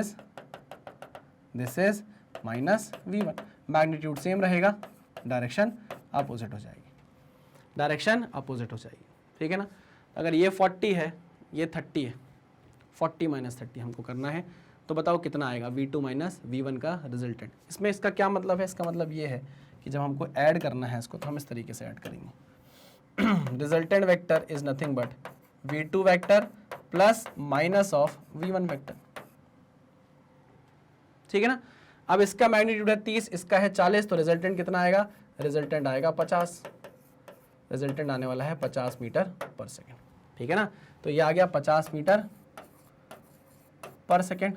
is minus v1। Magnitude same रहेगा, डायरेक्शन अपोजिट हो जाएगी, डायरेक्शन अपोजिट हो जाएगी। ठीक है ना। अगर ये 40 है, ये 30 है, 40 माइनस 30 हमको करना है, तो बताओ कितना आएगा? v2 माइनस v1 का रिजल्टेंट। इसमें इसका क्या मतलब है? इसका मतलब ये है कि जब हमको ऐड करना है इसको, तो हम इस तरीके से ऐड करेंगे। Resultant vector is nothing but v2 vector plus minus of v1 vector. ठीक है ना। अब इसका मैग्नीट्यूड है 30, इसका है 40, तो रिजल्टेंट कितना आएगा? रिजल्टेंट आएगा 50, रिजल्टेंट आने वाला है 50 मीटर पर सेकेंड। ठीक है ना। तो ये आ गया 50 मीटर पर सेकेंड।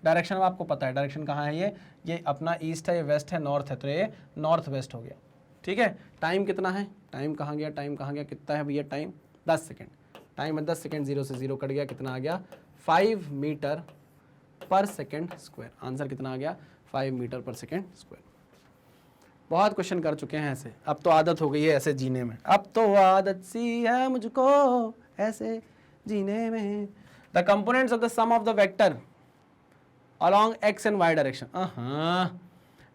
डायरेक्शन में आपको पता है डायरेक्शन कहाँ है, ये अपना ईस्ट है, ये वेस्ट है, नॉर्थ है, तो ये नॉर्थ वेस्ट हो गया। ठीक है। टाइम कितना है? टाइम कहाँ गया? टाइम कहाँ गया? कितना है भैया टाइम? 10 सेकेंड। टाइम है 10 सेकेंड, 0 से 0 कट गया, कितना आ गया? 5 metre per second square. Answer कितना आ गया? 5 मीटर पर सेकेंड स्क्वायर। बहुत क्वेश्चन कर चुके हैं ऐसे, अब तो आदत हो गई है ऐसे जीने में, अब तो आदत सी है मुझको ऐसे जीने में। The components of the sum of the vector along x and y direction.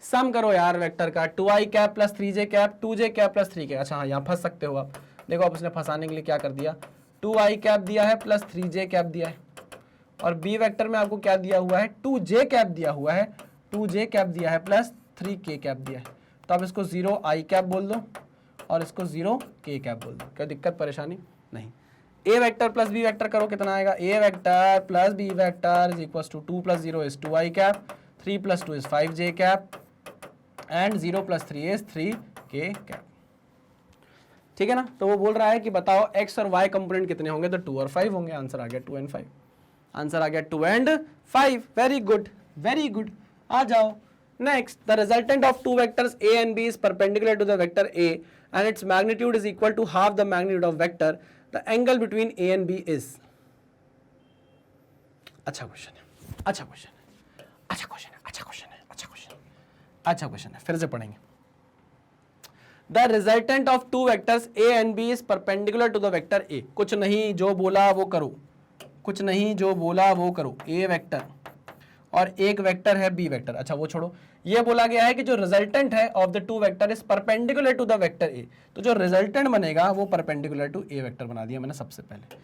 Sum करो यार वेक्टर का, 2i cap plus 3j cap, 2j cap plus 3k। अच्छा हाँ, यहाँ फंस सकते हो आप। देखो आप उसने फंसाने के लिए क्या कर दिया, 2i कैप दिया है प्लस 3j कैप दिया है, और b वेक्टर में आपको क्या दिया हुआ है? 2j कैप दिया हुआ है, 2j कैप दिया है प्लस 3k कैप दिया है। तो आप इसको 0i कैप बोल दो और इसको 0k कैप बोल दो, क्या दिक्कत परेशानी नहीं। A vector plus B vector करो, कितना आएगा? A vector plus B vector is equal to 2 plus 0 is 2i cap, 3 plus 2 is 5j cap and 0 plus 3 is 3k cap. ठीक है ना। तो वो बोल रहा है कि बताओ x और y कंपोनेंट कितने होंगे, तो 2 और 5 होंगे। आंसर आ गया 2 एंड 5, आंसर आ गया 2 and 5। Very good, very good. आ जाओ next. The resultant of two vectors a and b is perpendicular to the vector a and its magnitude is equal to half the magnitude of vector. The angle between a and b is। अच्छा question है, अच्छा question है, अच्छा question है, अच्छा question है, अच्छा question है, अच्छा क्वेश्चन है। फिर से पढ़ेंगे। The resultant of two vectors a and b is perpendicular to the vector a। कुछ नहीं, जो बोला वो करो, कुछ नहीं, जो बोला वो करो। a वेक्टर और एक वेक्टर है b वेक्टर। अच्छा वो छोड़ो, ये बोला गया है कि जो रिजल्टेंट है of the two vector is perpendicular to the vector a। तो जो रिजल्टेंट बनेगा वो परपेंडिकुलर टू a वेक्टर बना दिया मैंने सबसे पहले।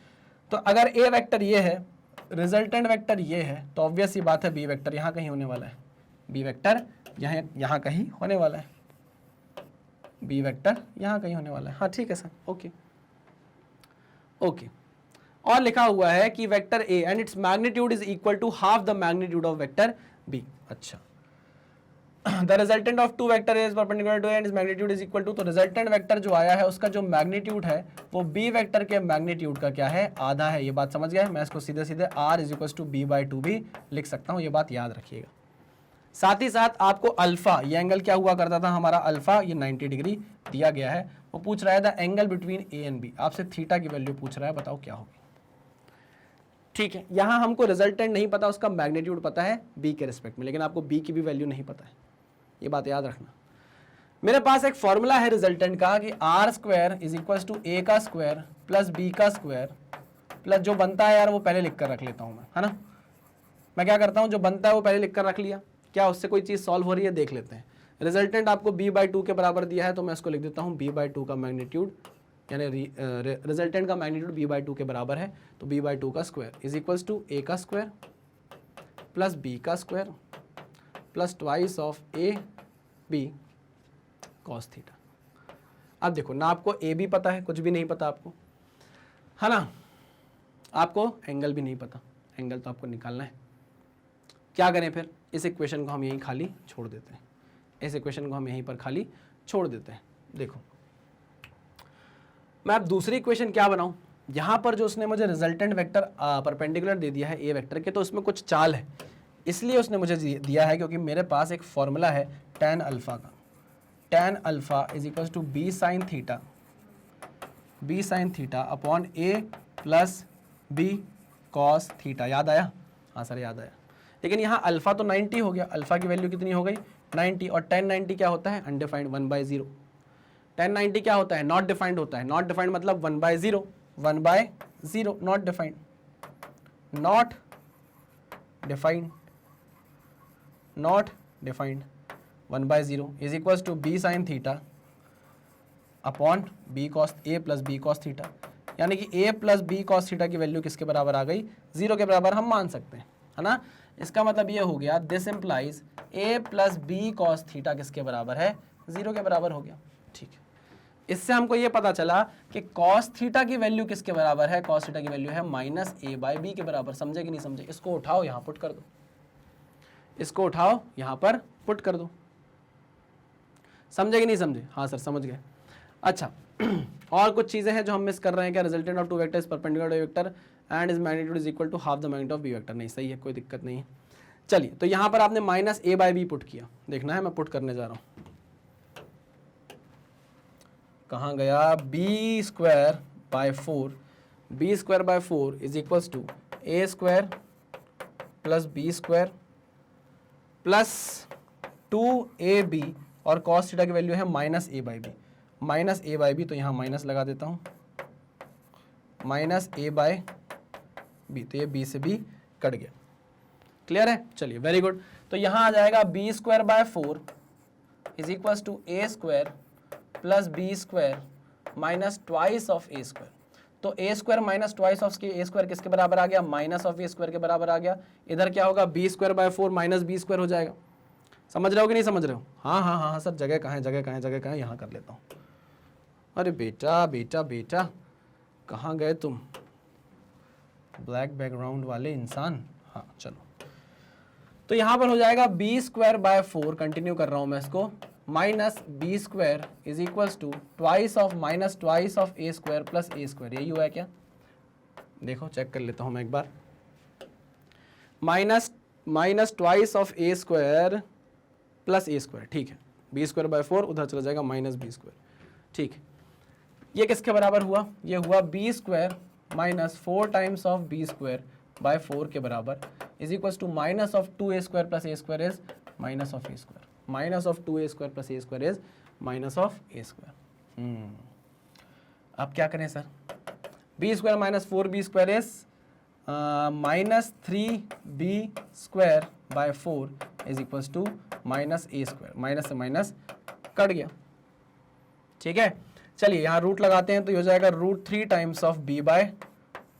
तो अगर a वेक्टर ये है, रिजल्टेंट वेक्टर ये है, तो ऑब्वियस ही बात है b वेक्टर यहाँ कहीं होने वाला है, b वेक्टर यहाँ कहीं होने वाला है, b वेक्टर यहाँ कहीं होने वाला है। हाँ ठीक है सर, ओके ओके। और लिखा हुआ है कि vector a and its magnitude is equal to half the magnitude of vector b। अच्छा the resultant of two vector is perpendicular to and is magnitude is equal to, तो resultant vector जो आया है उसका जो मैग्नीट्यूड है वो B vector के मैग्नीट्यूड का क्या है, आधा है। ये बात समझ गए। मैं इसको सीधे सीधे r is equal to B by two भी लिख सकता हूँ, ये बात याद रखिएगा। साथ ही साथ आपको अल्फा, ये एंगल क्या हुआ करता था हमारा अल्फा, ये 90 डिग्री दिया गया है। वो पूछ रहा है the angle between A and B, आपसे थीटा की वैल्यू पूछ रहा है, बताओ क्या होगी। ठीक है, यहां हमको रिजल्टेंट नहीं पता, उसका मैग्नीट्यूड पता है बी के रिस्पेक्ट में, लेकिन आपको बी की भी वैल्यू नहीं पता है, ये बात याद रखना। मेरे पास एक फॉर्मूला है रिजल्टेंट का कि R square is equal to A का स्क्वायर प्लस बी का स्क्वायर प्लस जो बनता है यार वो पहले लिख कर रख लेता हूं मैं, है ना। मैं क्या करता हूं, जो बनता है वो पहले लिख कर रख लिया, क्या उससे कोई चीज़ सॉल्व हो रही है देख लेते हैं। रिजल्टेंट आपको b बाई टू के बराबर दिया है, तो मैं इसको लिख देता हूँ b बाई टू का मैग्नीट्यूड, यानी रिजल्टेंट का मैग्नीट्यूड b बाई टू के बराबर है, तो b बाई टू का square is equals to a का स्क्वायर प्लस b का square plus twice of a b cos theta. अब देखो ना, आपको a भी पता है, कुछ भी नहीं पता आपको, है ना। आपको एंगल भी नहीं पता, एंगल तो आपको निकालना है। क्या करें फिर, इस इक्वेशन को हम यहीं खाली छोड़ देते हैं, इस इक्वेशन को हम यहीं पर खाली छोड़ देते हैं। देखो मैं अब दूसरी इक्वेशन क्या बनाऊं, यहां पर जो उसने मुझे रिजल्टेंट वेक्टर परपेंडिकुलर दे दिया है ए वेक्टर के, तो उसमें कुछ चाल है, इसलिए उसने मुझे दिया है क्योंकि मेरे पास एक फॉर्मूला है tan अल्फा का, tan alpha is equal to B sine theta upon A plus B cos theta. याद आया? हाँ सर याद आया। लेकिन यहाँ अल्फा तो 90 हो गया, अल्फा की वैल्यू कितनी हो गई 90, और tan 90 क्या होता है, अनडिफाइंड 1/0। tan 90 क्या होता है, नॉट डिफाइंड होता है। नॉट डिफाइंड मतलब 1/0, 1/0 not defined, not defined, not defined 1/0 is equals to B sine theta upon B cos A plus B cos theta, यानी कि a plus B cos theta की वैल्यू किसके बराबर आ गई, 0 के बराबर हम मान सकते हैं, है ना। इसका मतलब ये हो गया, this implies a plus B cos theta किसके बराबर है, 0 के बराबर हो गया। ठीक है, इससे हमको ये पता चला कि कॉस थीटा की वैल्यू किसके बराबर है, कॉस थीटा की वैल्यू है माइनस a बाई बी के बराबर। समझे कि नहीं समझे? इसको उठाओ यहाँ पुट कर दो, इसको उठाओ यहाँ पर पुट कर दो। समझे कि नहीं समझे? हाँ सर समझ गए। अच्छा और कुछ चीजें हैं जो हम मिस कर रहे हैं क्या, resultant of two vector is perpendicular to vector and is magnitude is equal to half the magnitude of B vector. नहीं सही है, कोई दिक्कत नहीं है। चलिए, तो यहाँ पर आपने minus a by B put किया, देखना है मैं पुट करने जा रहा हूँ। कहाँ गया, B square by 4, B square by 4 is equals to a square plus B square plus 2ab, और कॉस थीटा की वैल्यू है minus a by B, minus a by B, तो यहाँ माइनस लगा देता हूँ, माइनस a बाई बी, तो ये b से b कट गया। क्लियर है? चलिए वेरी गुड। तो यहाँ आ जाएगा B square by 4 is equals to a square plus B square minus twice of a square. तो a square minus twice of a square किसके बराबर आ गया, माइनस ऑफ a स्क्वायर के बराबर आ गया। इधर क्या होगा, B square by 4 minus B square हो जाएगा। समझ रहे हो कि नहीं समझ रहे हो? हाँ हाँ हाँ सर, जगह कहाँ है, जगह कहाँ है, जगह कहाँ है, यहाँ कर लेता हूँ। अरे बेटा बेटा बेटा, कहाँ गए तुम ब्लैक बैकग्राउंड वाले इंसान। हाँ चलो, तो यहाँ पर हो जाएगा बी स्क्वायर बाय 4, कंटिन्यू कर रहा हूँ मैं इसको, minus B square is equals to twice of minus twice of A square plus A square. यही हुआ है क्या, देखो चेक कर लेता हूँ मैं एक बार। Minus twice of A square plus A square, ठीक है। बी स्क्वायर बाय 4 उधर चला जाएगा माइनस बी स्क्वायर, ठीक है। ये किसके बराबर हुआ, ये हुआ b square minus 4 times of b square by 4 के बराबर is equals to minus of 2a square plus a square is minus of a square, minus of 2a square plus a square is minus of a square. अब क्या करें sir, b square minus 4b square is minus 3b square by 4 is equals to minus a square, minus से minus cut गया। ठीक है, चलिए यहाँ root लगाते हैं, तो ये हो जाएगा root 3 times of b by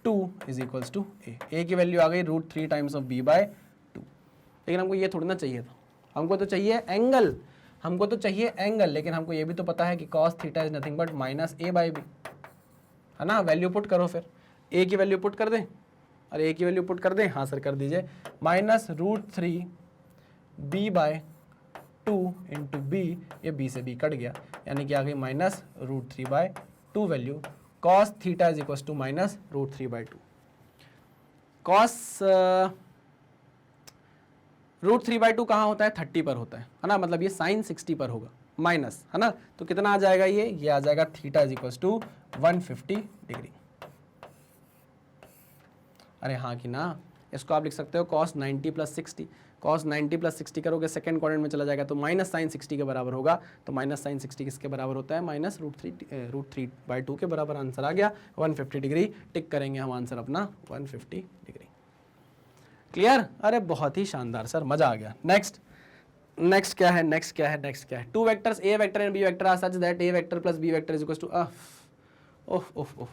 2 is equals to a की वैल्यू आ गई root 3 times of b by 2। लेकिन हमको ये थोड़ी ना चाहिए था, हमको तो चाहिए एंगल, हमको तो चाहिए एंगल, लेकिन हमको ये भी तो पता है कि cos theta is nothing but minus a by b, है ना। वैल्यू पुट करो फिर, a की वैल्यू पुट कर दें, अरे a की वैल्यू पुट कर दें, हाँ सर कर दीजिए, minus root 3 b by 2 into b, ये बी से बी कट गया, यानी कि आ गई -√3/2 value. Cos theta is equal to -√3/2। Cos √3/2 कहाँ होता है? 30 पर होता है ना, मतलब ये साइन 60 पर होगा, माइनस, है ना। तो कितना आ जाएगा ये आ जाएगा theta is equal to 150 degree. अरे हाँ कि ना, इसको आप लिख सकते हो cos 90 + 60। cos 90 + 60 करोगे सेकंड क्वाड्रेंट में चला जाएगा तो माइनस साइन 60 के बराबर होगा। तो माइनस साइन 60 किसके बराबर होता है? -√3/2 के बराबर आंसर आ गया 150 डिग्री। टिक करेंगे हम आंसर अपना 150 डिग्री। क्लियर? अरे बहुत ही शानदार सर, मजा आ गया। नेक्स्ट क्या है? Two vectors a vector and B vector are such that a vector plus B vector is equal to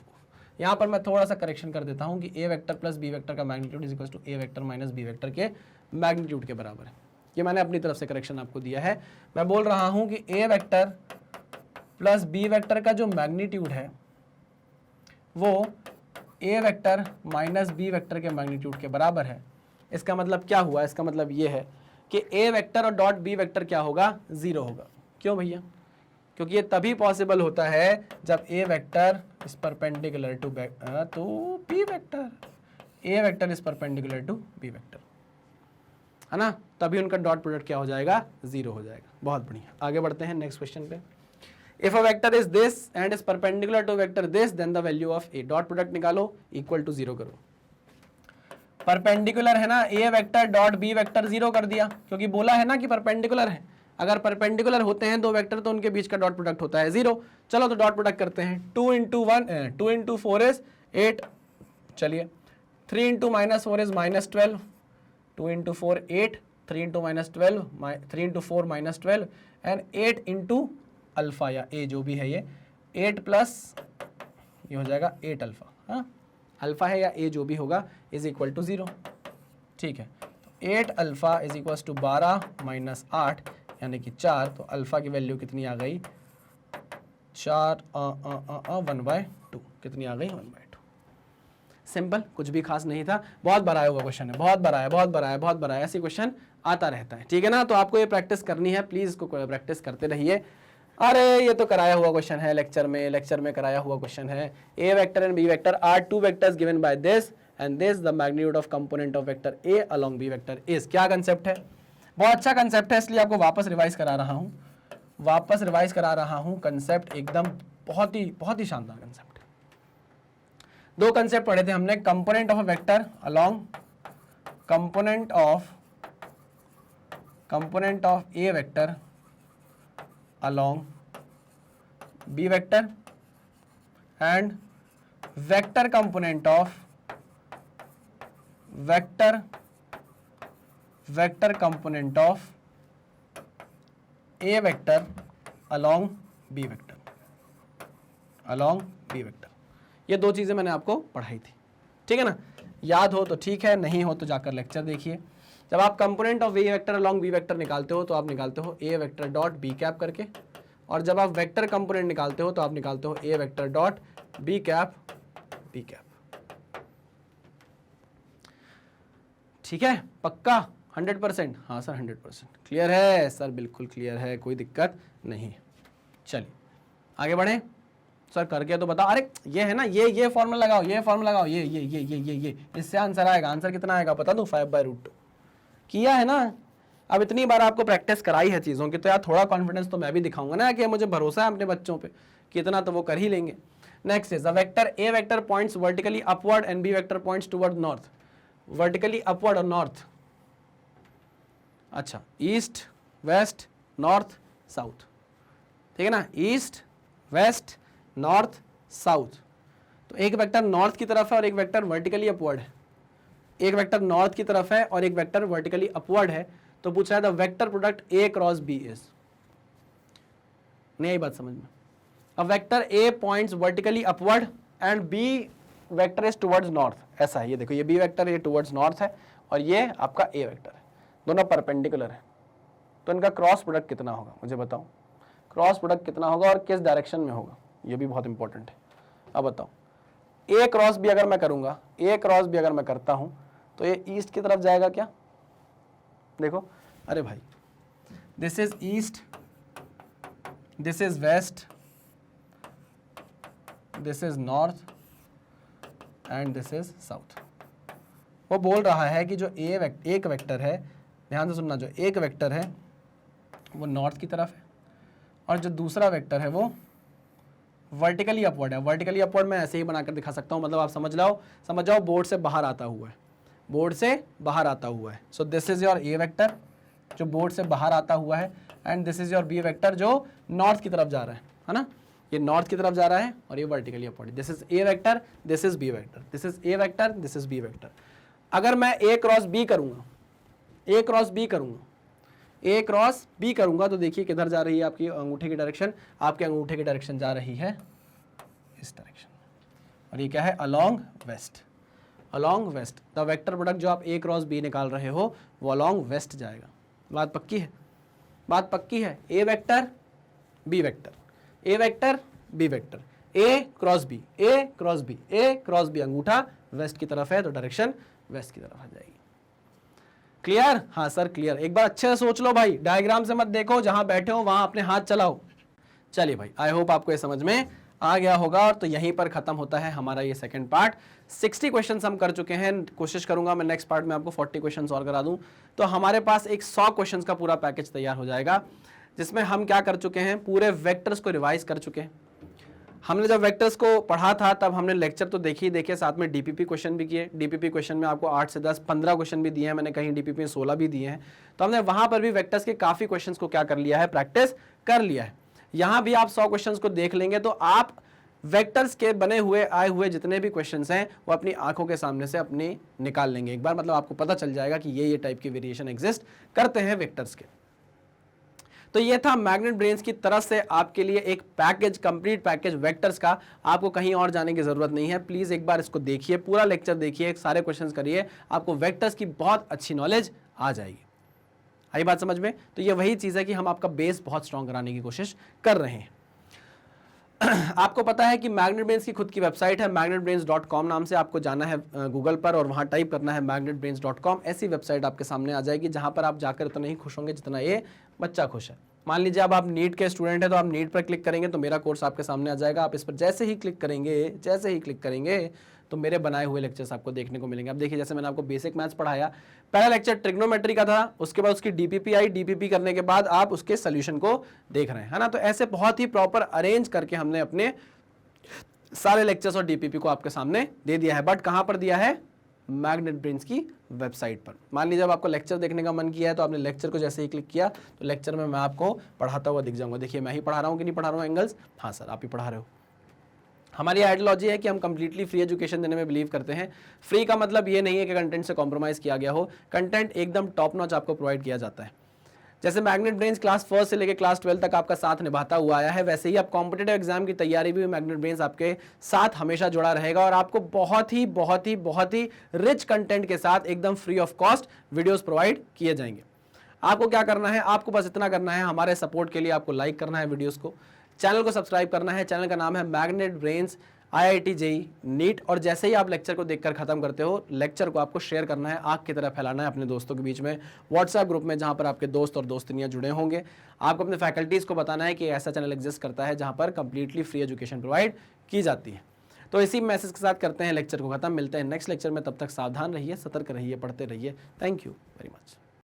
यहाँ पर मैं थोड़ा सा करेक्शन कर देता हूँ कि ए वेक्टर प्लस बी वेक्टर का magnitude is equal to a vector minus B vector के मैग्नीट्यूड के बराबर है। ये मैंने अपनी तरफ से करेक्शन आपको दिया है। मैं बोल रहा हूँ कि ए वेक्टर प्लस बी वेक्टर का जो मैग्नीट्यूड है वो ए वेक्टर माइनस बी वेक्टर के मैग्नीट्यूड के बराबर है। इसका मतलब क्या हुआ? इसका मतलब ये है कि ए वेक्टर और डॉट बी वेक्टर क्या होगा? 0 होगा। क्यों भैया? क्योंकि ये तभी पॉसिबल होता है जब A vector is perpendicular to B vector, A vector is perpendicular to B vector, है ना, तभी उनका डॉट प्रोडक्ट क्या हो जाएगा? 0 हो जाएगा। बहुत बढ़िया, आगे बढ़ते हैं नेक्स्ट क्वेश्चन पे। If a vector is this and is perpendicular to vector this then the value of a, dot product निकालो, इक्वल टू 0 करो। परपेंडिकुलर है ना, a vector dot b vector 0 कर दिया, क्योंकि बोला है ना कि परपेंडिकुलर है। अगर परपेंडिकुलर होते हैं दो वेक्टर तो उनके बीच का डॉट प्रोडक्ट होता है 0। चलो तो डॉट प्रोडक्ट करते हैं। 2 इंटू 4 इज 8, चलिए 3 into -4 is -12, 2 into 4 8, 3 into -12, 3 into 4 -12 and 8 into alpha या ए जो भी है ये 8 प्लस ये हो जाएगा 8 अल्फा, हाँ अल्फा है या ए जो भी होगा इज इक्वल टू 0। ठीक है, 8 alpha is equal to 12 minus 8 यानी कि 4। तो अल्फा की वैल्यू कितनी आ गई? 4 1/2 कितनी आ गई? 1/2। सिंपल, कुछ भी खास नहीं था। बहुत बार आया हुआ क्वेश्चन है, बहुत बार आया, ऐसे क्वेश्चन आता रहता है, ठीक है ना। तो आपको ये प्रैक्टिस करनी है, प्लीज इसको प्रैक्टिस करते रहिए। अरे ये तो कराया हुआ क्वेश्चन है, लेक्चर में कराया हुआ क्वेश्चन है। ए vector and B vector are two vectors given by this and this the magnitude of component of vector A along B vector is. क्या कंसेप्ट है? बहुत अच्छा कंसेप्ट है, इसलिए आपको वापस रिवाइज करा रहा हूं। कंसेप्ट एकदम बहुत ही शानदार कंसेप्ट है। दो कंसेप्ट पढ़े थे हमने, component of a vector along component of a vector along b vector and vector component of a vector along b vector ये दो चीजें मैंने आपको पढ़ाई थी, ठीक है ना। याद हो तो ठीक है, नहीं हो तो जाकर लेक्चर देखिए। जब आप component of a vector along b vector निकालते हो तो आप निकालते हो a vector dot b cap करके, और जब आप वेक्टर कंपोनेंट निकालते हो तो आप निकालते हो a vector dot b cap. ठीक है, पक्का 100%? हाँ सर 100% क्लियर है सर, बिल्कुल क्लियर है, कोई दिक्कत नहीं। चलिए आगे बढ़े। सर करके तो बताओ। अरे ये है ना, ये फॉर्मूला लगाओ, ये इससे आंसर आएगा। आंसर कितना आएगा पता दूं? 5/√2 किया है ना। अब इतनी बार आपको प्रैक्टिस कराई है चीज़ों की, तो यार थोड़ा कॉन्फिडेंस तो मैं भी दिखाऊंगा ना कि मुझे भरोसा है अपने बच्चों पे कि इतना तो वो कर ही लेंगे। Next is a vector A vector points vertically upward and B vector points toward north. Vertically upward और नॉर्थ, अच्छा ईस्ट वेस्ट नॉर्थ साउथ, ठीक है ना, ईस्ट वेस्ट नॉर्थ साउथ। तो एक वेक्टर नॉर्थ की तरफ है और एक वेक्टर वर्टिकली अपवर्ड है। एक वेक्टर नॉर्थ की तरफ है और एक वेक्टर वर्टिकली अपवर्ड है। तो पूछा है the vector product a cross b is. नहीं आई बात समझ में? A vector a points vertically upward and B vector is towards north. ऐसा है, ये देखो, ये बी वेक्टर ये टुवर्ड्स नॉर्थ है और ये आपका ए वेक्टर है, दोनों परपेंडिकुलर है। तो इनका क्रॉस प्रोडक्ट कितना होगा मुझे बताओ? क्रॉस प्रोडक्ट कितना होगा और किस डायरेक्शन में होगा, ये भी बहुत इंपॉर्टेंट है। अब बताओ, ए क्रॉस बी अगर मैं करूंगा, ए क्रॉस बी अगर मैं करता हूं तो ये ईस्ट की तरफ जाएगा क्या? देखो, अरे भाई this is east, this is west, this is north and this is south. वो बोल रहा है कि जो एक वेक्टर है, ध्यान से सुनना, जो एक वेक्टर है वो नॉर्थ की तरफ है और जो दूसरा वेक्टर है वो वर्टिकली अपवर्ड है। वर्टिकली अपवर्ड मैं ऐसे ही बनाकर दिखा सकता हूँ, मतलब आप समझ जाओ बोर्ड से बाहर आता हुआ है, बोर्ड से बाहर आता हुआ है। So this is your a vector जो बोर्ड से बाहर आता हुआ है and this is your b vector जो नॉर्थ की तरफ जा रहा है ना, ये नॉर्थ की तरफ जा रहा है और ये vertically upward. This is A vector, this is B vector, this is A vector, this is B vector. अगर मैं ए क्रॉस बी करूंगा, ए क्रॉस बी करूंगा, ए क्रॉस बी करूंगा तो देखिए किधर जा रही है आपकी अंगूठे की डायरेक्शन, आपके अंगूठे की डायरेक्शन जा रही है इस डायरेक्शन, और ये क्या है, along west. Along west the vector product जो आप ए क्रॉस बी निकाल रहे हो वो अलोंग वेस्ट जाएगा। बात पक्की है, बात पक्की है। ए वेक्टर बी वेक्टर, ए वेक्टर बी वेक्टर, ए क्रॉस बी, ए क्रॉस बी, ए क्रॉस बी, अंगूठा वेस्ट की तरफ है तो डायरेक्शन वेस्ट की तरफ आ जाएगी। क्लियर? हाँ सर क्लियर। एक बार अच्छे से सोच लो भाई, डायग्राम से मत देखो, जहां बैठे हो वहां अपने हाथ चलाओ। चलिए भाई, आई होप आपको ये समझ में आ गया होगा। और तो यहीं पर खत्म होता है हमारा ये सेकंड पार्ट। 60 क्वेश्चंस हम कर चुके हैं, कोशिश करूंगा मैं नेक्स्ट पार्ट में आपको 40 क्वेश्चंस और करा दूं, तो हमारे पास एक 100 क्वेश्चंस का पूरा पैकेज तैयार हो जाएगा, जिसमें हम क्या कर चुके हैं, पूरे वेक्टर्स को रिवाइज कर चुके हैं। हमने जब वेक्टर्स को पढ़ा था तब हमने लेक्चर तो देखे, साथ में डीपीपी क्वेश्चन भी किए। डीपीपी क्वेश्चन में आपको 8 से 10 15 क्वेश्चन भी दिए हैं, मैंने कहीं डीपीपी में 16 भी दिए हैं। तो हमने वहां पर भी वेक्टर्स के काफी क्वेश्चंस को क्या कर लिया है, प्रैक्टिस कर लिया है। यहां भी आप 100 क्वेश्चंस को देख लेंगे तो आप वेक्टर्स के बने हुए आए हुए जितने भी क्वेश्चंस हैं वो अपनी आंखों के सामने से अपने निकाल लेंगे एक बार, मतलब आपको पता चल जाएगा कि ये टाइप के वेरिएशन एग्जिस्ट करते हैं वेक्टर्स के। तो ये था मैग्नेट ब्रेन्स की तरफ से आपके लिए एक पैकेज, कंप्लीट पैकेज वेक्टर्स का। आपको कहीं और जाने की जरूरत नहीं है, प्लीज एक बार इसको देखिए, पूरा लेक्चर देखिए, सारे क्वेश्चंस करिए, आपको वेक्टर्स की बहुत अच्छी नॉलेज आ जाएगी। आई बात समझ में? तो ये वही चीज है कि हम आपका बेस बहुत स्ट्रॉन्ग कराने की कोशिश कर रहे हैं। आपको पता है कि मैग्नेट ब्रेन्स की खुद की वेबसाइट है, magnetbrains.com नाम से। आपको जाना है गूगल पर और वहां टाइप करना है magnetbrains.com। ऐसी वेबसाइट आपके सामने आ जाएगी जहां पर आप जाकर इतना ही खुश होंगे जितना ये बच्चा खुश है। मान लीजिए अब आप नीट के स्टूडेंट हैं तो आप नीट पर क्लिक करेंगे तो मेरा कोर्स आपके सामने आ जाएगा। आप इस पर जैसे ही क्लिक करेंगे तो मेरे बनाए हुए लेक्चर्स आपको देखने को मिलेंगे। अब देखिए, जैसे मैंने आपको बेसिक मैथ्स पढ़ाया, पहला लेक्चर ट्रिग्नोमेट्री का था, उसके बाद उसकी डीपीपी आई, डीपीपी करने के बाद आप उसके सोल्यूशन को देख रहे हैं, है ना। तो ऐसे बहुत ही प्रॉपर अरेंज करके हमने अपने सारे लेक्चर्स और डीपीपी को आपके सामने दे दिया है। बट कहां पर दिया है? मैग्नेट ब्रेन्स की वेबसाइट पर। मान लीजिए जब आपको लेक्चर देखने का मन किया है तो आपने लेक्चर को जैसे ही क्लिक किया तो लेक्चर में मैं आपको पढ़ाता हुआ दिख जाऊंगा। देखिए मैं ही पढ़ा रहा हूं कि नहीं पढ़ा रहा हूं एंगल्स? हाँ सर आप ही पढ़ा रहे हो। हमारी आइडियोलॉजी है कि हम कंप्लीटली फ्री एजुकेशन देने में बिलीव करते हैं। फ्री का मतलब ये नहीं है कि कंटेंट से कॉम्प्रोमाइज किया गया हो, कंटेंट एकदम टॉप नॉच आपको प्रोवाइड किया जाता है। जैसे मैग्नेट ब्रेन्स क्लास 1 से लेकर क्लास 12 तक आपका साथ निभाता हुआ आया है, वैसे ही आप कॉम्पिटिटिव एग्जाम की तैयारी भी मैग्नेट ब्रेन्स आपके साथ हमेशा जुड़ा रहेगा और आपको बहुत ही रिच कंटेंट के साथ एकदम free of cost videos provide किए जाएंगे। आपको क्या करना है? आपको बस इतना करना है, हमारे सपोर्ट के लिए आपको लाइक करना है वीडियोस को, चैनल को सब्सक्राइब करना है। चैनल का नाम है Magnet brains IIT JEE NEET. और जैसे ही आप लेक्चर को देखकर खत्म करते हो, लेक्चर को आपको शेयर करना है, आग की तरह फैलाना है अपने दोस्तों के बीच में, व्हाट्सएप ग्रुप में जहां पर आपके दोस्त और दोस्तनियां जुड़े होंगे। आपको अपने फैकल्टीज को बताना है कि ऐसा चैनल एग्जिस्ट करता है जहां पर कंप्लीटली फ्री एजुकेशन प्रोवाइड की जाती है। तो इसी मैसेज के साथ करते हैं लेक्चर को खत्म। मिलते हैं नेक्स्ट लेक्चर में, तब तक सावधान रहिए, सतर्क रहिए, पढ़ते रहिए। Thank you very much.